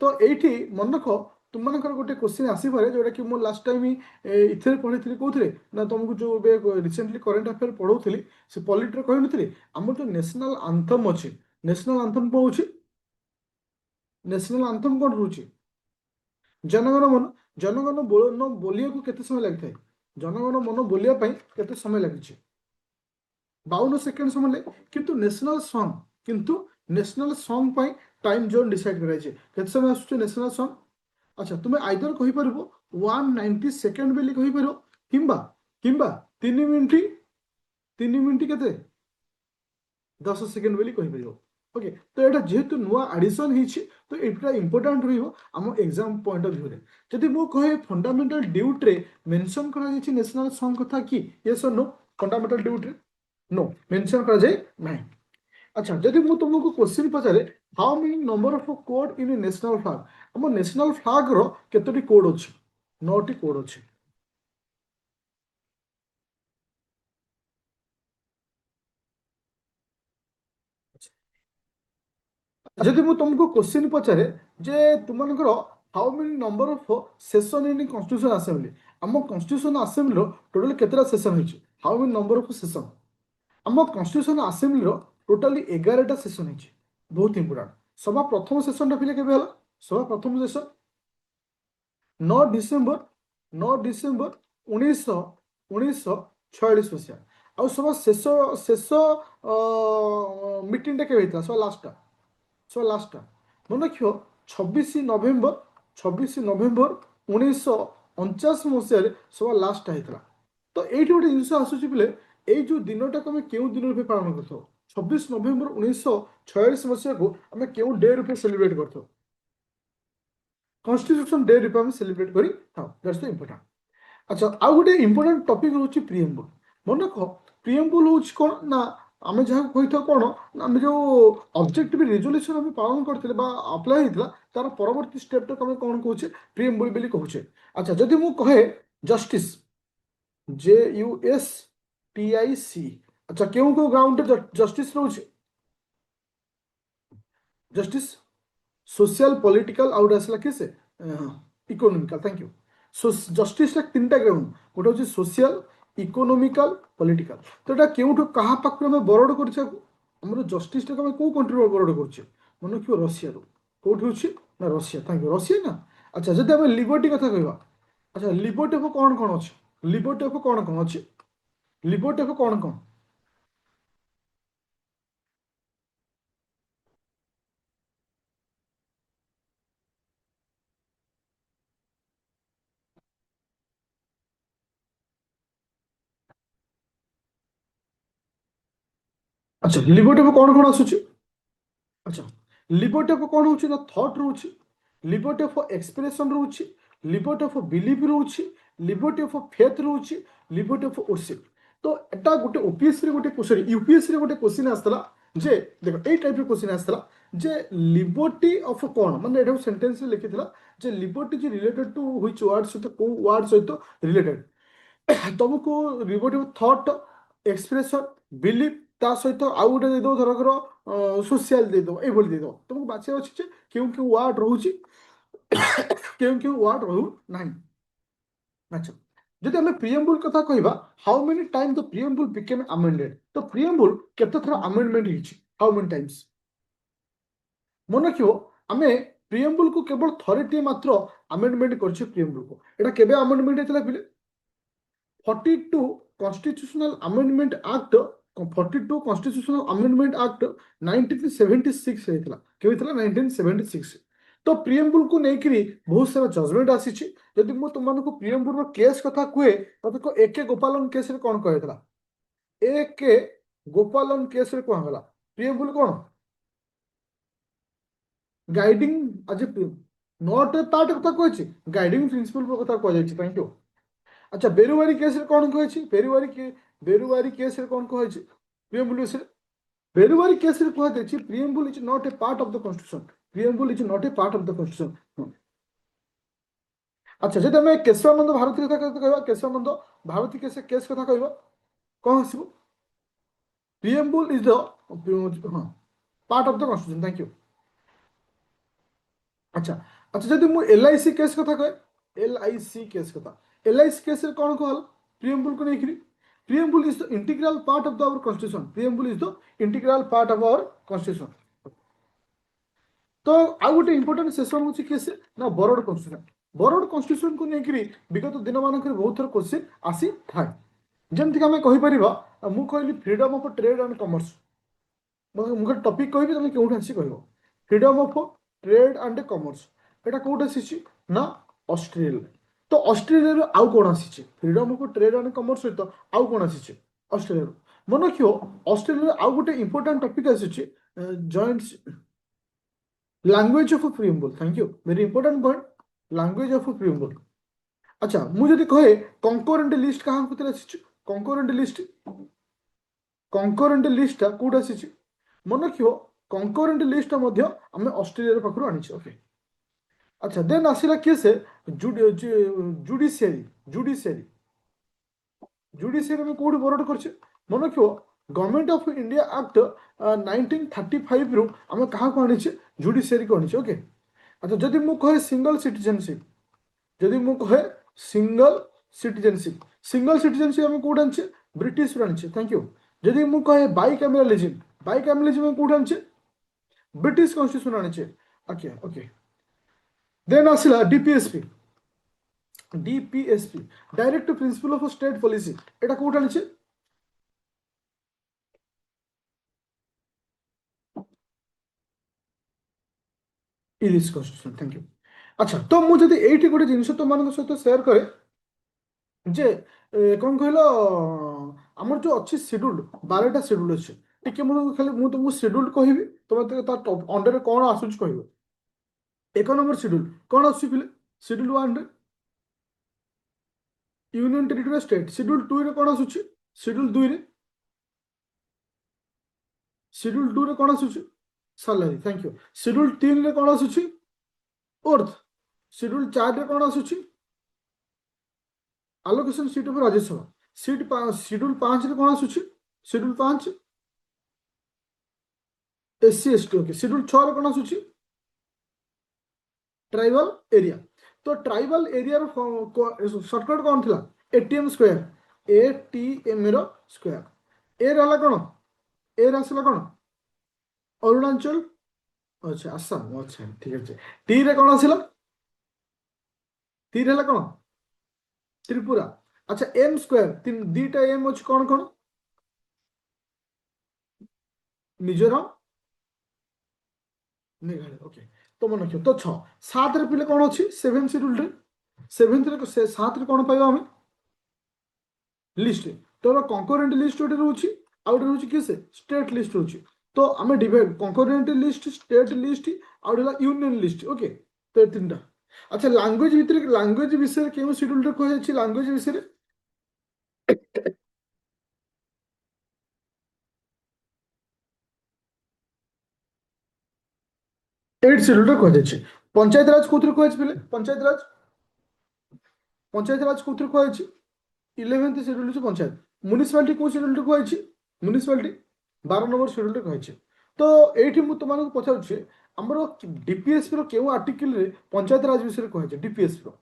ତ ଏଇଠି ମନେ ରଖ ତୁମମାନଙ୍କର ଗୋଟେ କ୍ୱେଶ୍ଚିନ୍ ଆସିପାରେ ଯୋଉଟା କି ମୁଁ ଲାଷ୍ଟ ଟାଇମ୍ ଇଥିରେ ପଢିଥିଲି କୋଉଥିରେ ନା ତମକୁ ଯୋଉ ଏବେ ରିସେଣ୍ଟଲି କରେଣ୍ଟ ଆଫେୟାର ପଢଉଥିଲି ସେ ପଲିଟିରେ କହିନଥିଲି ଆମର ଯୋଉ ନ୍ୟାସନାଲ ଆନ୍ଥମ ଅଛି। ନ୍ୟାସନାଲ ଆନ୍ଥମ କଣ ହଉଛି? ନ୍ୟାସନାଲ ଆନ୍ଥମ କଣ ରହୁଛି? ଜନଗଣ ମନ। ଜନଗଣ ମନ ବୋଲିବାକୁ କେତେ ସମୟ ଲାଗିଥାଏ? ଜନଗଣ ମନ ବୋଲିବା ପାଇଁ କେତେ ସମୟ ଲାଗିଛି? 52 ସେକେଣ୍ଡ ସମୟ ଲାଗେ। କିନ୍ତୁ ନ୍ୟାସନାଲ ସଙ୍ଗ ପାଇଁ ଟାଇମ ଜୋନ୍ ଡିସାଇଡ୍ କରାଯାଇଛି। କେତେ ସମୟ ଆସୁଛି ନ୍ୟାସନାଲ ସଙ୍ଗ? ଆଚ୍ଛା ତୁମେ ଆଇଦର କହିପାରିବ 190 ସେକେଣ୍ଡ ବୋଲି କହିପାରିବ କିମ୍ବା किंबा 3 मिनिट केते 10 सेकेंड बोली कहि ओके। तो यहाँ जेहेतु नुआ आडिशन होती तो यहाँ इंपोर्टाट रम एग्जाम पॉइंट ऑफ व्यू रे जदि मु कहे फंडामेंटल ड्यूट रे मेंशन करा नेशनल सॉन्ग कथा कि यस और नो फंडामेंटल ड्यूट रे नो मेंशन करा जाए नहीं। अच्छा जदि मु तुमको क्वेश्चन पचारे how many number of code in national flag हम नेशनल फ्लैग रो केतोटी कोड अछि 9टी कोड अछि। जदि मु तुमको क्वेश्चन पचारे जे तुमनकर how many number of session in constitution assembly आम कॉन्स्टिट्यूशन असेंबली टोटल केतरा सेशन होइछि how many number of session आम कॉन्स्टिट्यूशन असेंबली टोटली 11टा सेशन होइछि। बहुत इंपोर्टेंट सभा प्रथम सेशन पिले केबे हला सभा प्रथम सेशन 9 डिसेम्बर 9 डिसेम्बर 1946 मसीहा ଆଉ ସଭା ଶେଷ ଶେଷ ମିଟିଂଟା କେବେ ହେଇଥିଲା ସଭା ଲାଷ୍ଟଟା ଲାଷ୍ଟଟା ମନେ ରଖିବ 26 ନଭେମ୍ବର 26 ନଭେମ୍ବର 1949 ମସିହାରେ ସଭା ଲାଷ୍ଟଟା ହେଇଥିଲା। ତ ଏଇଠି ଗୋଟେ ଜିନିଷ ଆସୁଛି ପିଲେ ଏଇ ଯୋଉ ଦିନଟାକୁ ଆମେ କେଉଁ ଦିନ ରୂପେ ପାଳନ କରିଥାଉ 26 ନଭେମ୍ବର 1946 ମସିହାକୁ ଆମେ କେଉଁ ଡେ ରୂପେ ସେଲିବ୍ରେଟ କରିଥାଉ କନଷ୍ଟିଟ୍ୟୁସନ ଡେ ରୂପେ ଆମେ ସେଲିବ୍ରେଟ କରିଥାଉ ଦ୍ୟାଟ୍ସ ଦ ଇମ୍ପୋର୍ଟାଣ୍ଟ। अच्छा आउ गोटे इंपोर्टेंट टॉपिक हूँ प्रिएम्बुल मन रख प्रिएम्बुल हूँ कौन ना आम जहाँ कही था कौन आम जो ऑब्जेक्टिव रिजोल्यूशन आम पालन करते अप्लाई होता तार परवर्ती स्टेप टाक आम कौन कहे प्रिएम्बुल बोली कहे। अच्छा जदि मु कहे जस्टिस JUSTIC अच्छा क्यों क्यों ग्राउंड जस्टिस रोचे जस्टिस सोशल पॉलिटिकल आउट आसला किसे economical thank you so justice तीन टा ग्राउंड गोटे हूँ सोशल इकोनॉमिकल पॉलिटिकल तो यहाँ क्यों क्या पाखु आम बरड़ कर जस्टिस टाक आम कौ कंट्री बरड़ कर मन रखिए रशिया कौटी हूँ ना रशिया थैंक यू रशिया ना। अच्छा जब आम लिबर्टी कथा कह अच्छा लिबर्टी ऑफ कौन कौन अच्छे लिबर्टी ऑफ कौन कौन अच्छे लिबर्टी ऑफ कौन कौन अच्छा लिबर्टी ऑफ कौन कौन आसूची अच्छा लिबर्टी ऑफ कौन होची ना थॉट रोची लिबर्टी ऑफ एक्सप्रेशन रोची लिबर्टी ऑफ बिलीफ रोची लिबर्टी ऑफ फेथ रोची लिबर्टी ऑफ वर्शिप। तो एटा गोटे ओपीएससी रे गोटे क्वेश्चन यूपीएससी रे गोटे क्वेश्चन आस्तला जे देखो ए टाइप रे क्वेश्चन आस्तला जे लिबर्टी ऑफ कौन माने एटा सेंटेंस रे लिखिथिला जे लिबर्टी जे रिलेटेड टू व्हिच वर्ड सहित को वर्ड सहित रिलेटेड तुमको रिबोटिव थॉट एक्सप्रेशन बिलीफ ता सहित आउ गोटे देदो धरकर सोशल देदो ये देदो तुमको बाछिया अच्छे जे क्यों क्यों वार्ड रोचे क्यों क्यों वार्ड रहू नहीं। अच्छा जदि आम प्रिएम्बुल कथा कहबा how many time the preamble became amended तो प्रिएम्बुल केते थरा अमेंडमेंट हिची हाउ मेनी टाइम्स मन रखियो आमे प्रिएम्बुल को केवल थरेटिए मात्र अमेंडमेंट करछे प्रिएम्बुल को एटा केबे अमेंडमेंट हेतला पिले 42 constitutional amendment act 42 constitutional amendment act 1976 ହେଇଥିଲା କେବେ ହେଇଥିଲା 1976 तो प्रिएम्बुल को नेकरी बहुत सारा जजमेंट आसीछि यदि मु तुमनको प्रिएम्बुल रो केस कथा कुए तते को एके गोपालन केस रे कोन कहैतला एके गोपालन केस रे कोन हला प्रिएम्बुल कोन गाइडिंग आज नॉट पार्ट कथा कहछि गाइडिंग प्रिंसिपल रो कथा कह जायछि थैंक यू। अच्छा बेरुवारी केस रे कौन कहे बेरुवारी केस रे कौन कहे प्रिएम्बुल विषय बेरुवारी केस रे कह देछि preamble is not a part of the constitution preamble is not a part of the constitution. अच्छा जब आम केशवानंद भारती कथा कहवा केशवानंद भारती केस कथा कहवा कौन आसब preamble is the part of the constitution thank you. अच्छा अच्छा जब मुझे LIC केस कथा कहे LIC केस कथा LIC केस रे कौन कहल प्रिएम्बुल को नहीं preamble is the integral part of the our constitution preamble is the integral part of our constitution. तो आउ गोटे इंपोर्टेंट सेशन होची केस ना बरोड कॉन्स्टिट्यूशन बरोड कॉन्स्टिट्यूशन को लेकर विगत दिन मानक बहुत थर क्वेश्चन आसी थाए जमती आम कहीपर मु कहली freedom of trade and commerce मुझे टॉपिक कहि तुम क्यों आसी कह freedom of trade and commerce Etah code आसी ना ऑस्ट्रेलिया तो ऑस्ट्रेलिया आउ कौन आसी freedom of trade and commerce सहित आउ कौन आसी ऑस्ट्रेलिया मन रखियो ऑस्ट्रेलिया आउ गोटे इंपोर्टेंट टॉपिक आसी joint language of preamble thank you very important point language of preamble अच्छा मुझे जदि कहे कंकरेंट लिस्ट कहाँ भीतर आसी कंकरेंट लिस्ट कौट आसी मन रखियो कंकरेंट लिस्ट आम ऑस्ट्रेलिया पाखु आनी ओके अच्छा देन आसला किए से जुडिशियरी जुडिशियरी जुडिशियरी में कौट बरड कर मन रखियो गवर्नमेंट ऑफ इंडिया एक्ट 1935 रु आम क्या आनीचे जुडिशियरी को आनीचे ओके अच्छा जदि मु कहे सिंगल सिटीजनशिप जदि मु कहे सिंगल सिटीजनशिप आम कौट आनीचे ब्रिटिश आनीचे थैंक यू जदि मु कहे बाइकैमरालिज्म कौट आनीचे ब्रिटिश कॉन्स्टिट्यूशन आनीचे ओके ओके देन आसला DPSP directive principle of state policy एटा कौट आनीचे इरिश कॉन्स्टिट्यूशन थैंक यू अच्छा तो मुझे ये गोटे जिनस तुम मान सहित सेयार करे जे कौन कहल आमर जो अच्छी शेड्यूल 12टा शेड्यूल अच्छे टिके खाली मुझे तुमको शेड्यूल कहि तुम अंडर कौन आसूच कह एक नंबर शेड्यूल कौन आसुले schedule 1 union territory state schedule 2 रे कौन आसूची शेड्यूल 2 रे शेड्यूल 2 रे कौन आसूची सैलरी थैंक यू शेड्यूल 3 रे कौन आसूची अर्थ शेड्यूल 4 रे कौन आसूची allocation seat of Rajya Sabha schedule 5 रे कौन आसूची schedule 5 SC ST okay schedule 6 रे कौन आसूची ट्राइबल एरिया तो ट्राइबल एरिया शॉर्टकट कौन थिला एटीएम स्क्वायर एटीएम रो स्क्वायर ए रहला कौन ए आसला कौन अरुणाचल अच्छा आसाम अच्छा ठीक है टी रे कौन आसला टी रे कौन त्रिपुरा अच्छा एम स्क्वायर दीटा एम अच्छे कौन कौन मिजोरम मेघालय ओके तो मन रखियो तो 6 7 रे पिले कौन अच्छी 7 शेड्यूल रे 7 रे 7 रे कौन पाइबा हमें लिस्ट तो कंकरेंट लिस्ट गोटे रोची आ गोटे रोची किसे स्टेट लिस्ट रोची तो आम divide concurrent list state list आ गोटे यूनियन लिस्ट ओके तो 3टा अच्छा लैंग्वेज भितर लैंग्वेज विषय क्यों शेड्यूल रे कह लैंग्वेज विषय 8 शेड्यूल रे कह पंचायत राज कौन कहे पंचायत राज कौन कहे 11th शेड्यूल पंचायत म्युनिसिपालिटी कौ शेड्यूल रे कहे म्युनिसिपालिटी 12 नंबर शेड्यूल रे कहे तो ये मुझे तुमको पचारे आमर डीपीएसपी रो केउ आर्टिकल रे पंचायत राज विषय कहे डीपीएसपी रो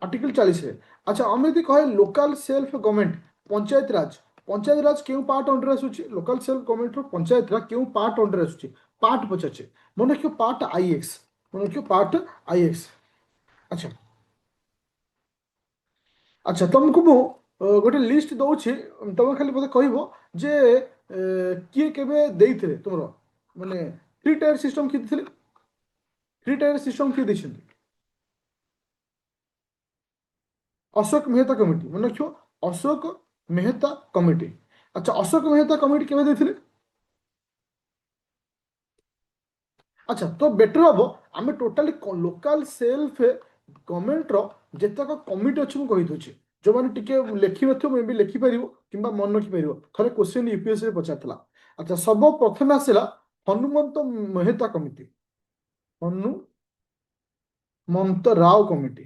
आर्टिकल 40 रे अच्छा आम यदि कहे लोकल सेल्फ गवर्नमेंट पंचायत राज केउ पार्ट अंडर आसुची लोकल सेल्फ गवर्नमेंट रो पंचायत राज केउ पार्ट अंडर आसुची पार्ट पचाचे मन रखियो पार्ट आईएक्स मन रखियो पार्ट आईएक्स अच्छा अच्छा तुमको मु गोटे लिस्ट दौची तुम खाली मत कहब जे किए केबे देइथिले तुमरो माने 3 टायर सिस्टम किए देथिले 3 टायर सिस्टम किए दैछन्ति अशोक मेहता कमिटी मन रखियो अशोक मेहता कमिटी अच्छा अशोक मेहता कमिटी केबे देथिले अच्छा तो बेटर हम आम टोटाली लोकल सेल्फ गवर्नमेंट रो जेतक कमिटी अच्छे मुझे कहीदे जो मैंने टिके लिखि न मे भी लिखिपर कि मन रखिपर थे क्वेश्चन यूपीएससी पचार अच्छा सब प्रथम आसला हनुमंत मेहता कमिटी हनुमंत राव कमिटी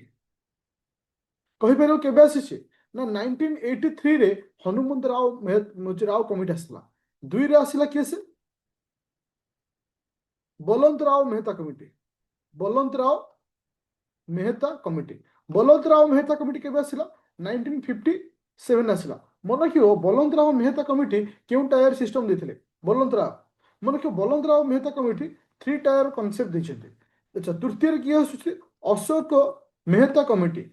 कहीपर केवे आसी ना 1983 रे हनुमंत राव कमिटी आसला 2 रे आसला किए से Balwant Rao Mehta committee Balwant Rao Mehta committee Balwant Rao Mehta committee केबे आसला 1957 आसला मन रखियो बलवंत राव मेहता कमिटी क्यों टायर सिस्टम देथिले बलवंत राव मन रखियो Balwant Rao Mehta committee 3 tier concept देछन्ते अच्छा तृतीय रे किए आसुछि अशोक मेहता कमिटी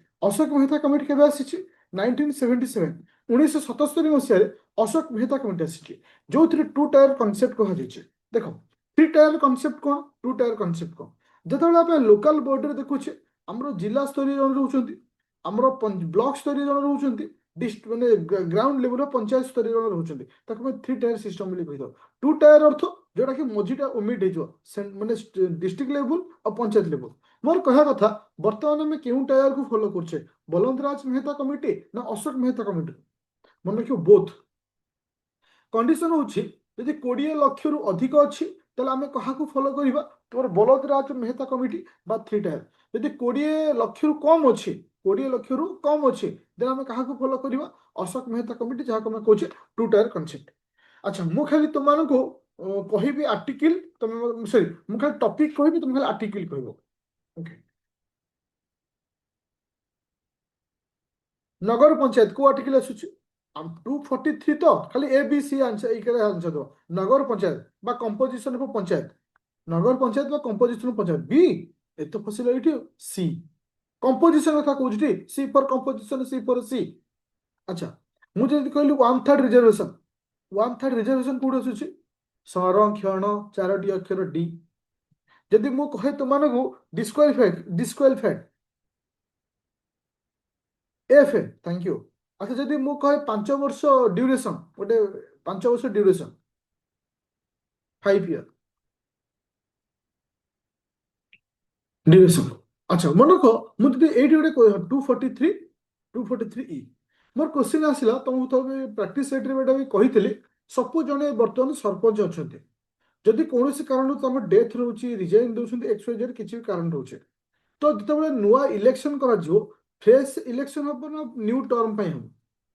केबे आसीछि 1977 1977 मसिया रे अशोक मेहता कमिटी आसीछि जो 2 टायर कांसेप्ट कहा जाइछि देखो 3 टायर कॉन्सेप्ट कौन 2 टायर कॉन्सेप्ट कौन जो आप लोकल बॉर्डर देखुचे ଆମର ଜିଲ୍ଲା ସ୍ତରୀୟ ଜଣେ ରହୁଛନ୍ତି, ଆମର ବ୍ଲକ ସ୍ତରୀୟ ଜଣେ ରହୁଛନ୍ତି, ମାନେ ଗ୍ରାଉଣ୍ଡ ଲେଭେଲର ପଞ୍ଚାୟତ ସ୍ତରୀୟ ଜଣେ ରହୁଛନ୍ତି। ତାକୁ ଆମେ 3 tier ସିଷ୍ଟମ ବୋଲି କହିଥାଉ। 2 tier ଅର୍ଥ ଯୋଉଟା କି ମଝିଟା ଓମିଟ ହେଇଯିବ, ମାନେ ଡିଷ୍ଟ୍ରିକ୍ଟ ଲେଭେଲ ଆଉ ପଞ୍ଚାୟତ ଲେଭେଲ। ମୋର କହିବା କଥା ବର୍ତ୍ତମାନ ଆମେ କେଉଁ ଟାୟାରକୁ ଫଲୋ କରୁଛେ, ବଲନ୍ଦରାଜ ମେହତା କମିଟି ନା ଅଶୋକ ମେହତା କମିଟି? ମନେ ରଖିବ ବୋଥ। କଣ୍ଡିସନ ହଉଛି ଯଦି 20 ଲକ୍ଷରୁ ଅଧିକ ଅଛି ତାହେଲେ ଆମେ କାହାକୁ ଫଲୋ କରିବା, ତୁମର ବଳଦରାଜ ମେହତା କମିଟି ବା 3 tier। ଯଦି 20 ଲକ୍ଷରୁ କମ୍ ଅଛି, 20 ଲକ୍ଷରୁ କମ୍ ଅଛି, ଦେନ୍ ଆମେ କାହାକୁ ଫଲୋ କରିବା, ଅଶୋକ ମେହତା କମିଟି, ଯାହାକୁ ଆମେ କହୁଛେ 2 tier କନସେପ୍ଟ। ଆଚ୍ଛା, ମୁଁ ଖାଲି ତୁମମାନଙ୍କୁ କହିବି ଆର୍ଟିକିଲ, ତମେ ସରି ମୁଁ ଖାଲି ଟପିକ କହିବି, ତମେ ଖାଲି ଆର୍ଟିକିଲ କହିବ। ଓକେ, ନଗର ପଞ୍ଚାୟତ କୋଉ ଆର୍ଟିକିଲ ଆସୁଛି? 243 ତ ଖାଲି ଏ ବି ସି ଆନ୍ସର, ଏଇକାରେ ଆନ୍ସର ଦେବ। ନଗର ପଞ୍ଚାୟତ ବା କମ୍ପୋଜିସନ ଅଫ ପଞ୍ଚାୟତ, ନଗର ପଞ୍ଚାୟତ ବା କମ୍ପୋଜିସନ ଅଫ ପଞ୍ଚାୟତ। ବି ଏତେ ଫସିଲ ଏଇଠି। ସି କମ୍ପୋଜିସନ କଥା କହୁଛି ଟି, ସି ଫର କମ୍ପୋଜିସନ, ସି ଫର ସି। ଆଚ୍ଛା, ମୁଁ ଯଦି କହିଲି 1/3 ରିଜର୍ଭେସନ, 1/3 ରିଜର୍ଭେସନ କୋଉଠି ଆସୁଛି? ସଂରକ୍ଷଣ 4ଟି ଅକ୍ଷର ଡି। ଯଦି ମୁଁ କହେ ତୁମମାନଙ୍କୁ ଡିସ୍କ୍ୱାଲିଫାଏଡ ଏଫ୍, ଥ୍ୟାଙ୍କ ୟୁ। ଆଚ୍ଛା, ଯଦି ମୁଁ କହେ 5 ବର୍ଷ ଡ୍ୟୁରେସନ, ଗୋଟେ 5 ବର୍ଷ ଡ୍ୟୁରେସନ, 5 year ଡ୍ୟୁରେସନ। ଆଚ୍ଛା, ମନେ ରଖ, ମୁଁ ଯଦି ଏଇଠି ଗୋଟେ 243 ଇ, ମୋର କ୍ୱେଶ୍ଚିନ୍ ଆସିଲା, ତମକୁ ତ ପ୍ରାକ୍ଟିସ୍ ସେଟ୍ରେ ଏଇଟା ବି କହିଥିଲି। ସପୋଜ ଜଣେ ବର୍ତ୍ତମାନ ସରପଞ୍ଚ ଅଛନ୍ତି, ଯଦି କୌଣସି କାରଣରୁ ତମ ଡେଥ୍ ରହୁଛି, ରିଜାଇନ୍ ଦେଉଛନ୍ତି, XYZ କିଛି ବି କାରଣ ରହୁଛି, ତ ଯେତେବେଳେ ନୂଆ ଇଲେକ୍ସନ କରାଯିବ, ଫ୍ରେଶ ଇଲେକ୍ସନ ହବ ନା ନ୍ୟୁ ଟର୍ମ ପାଇଁ ହବ?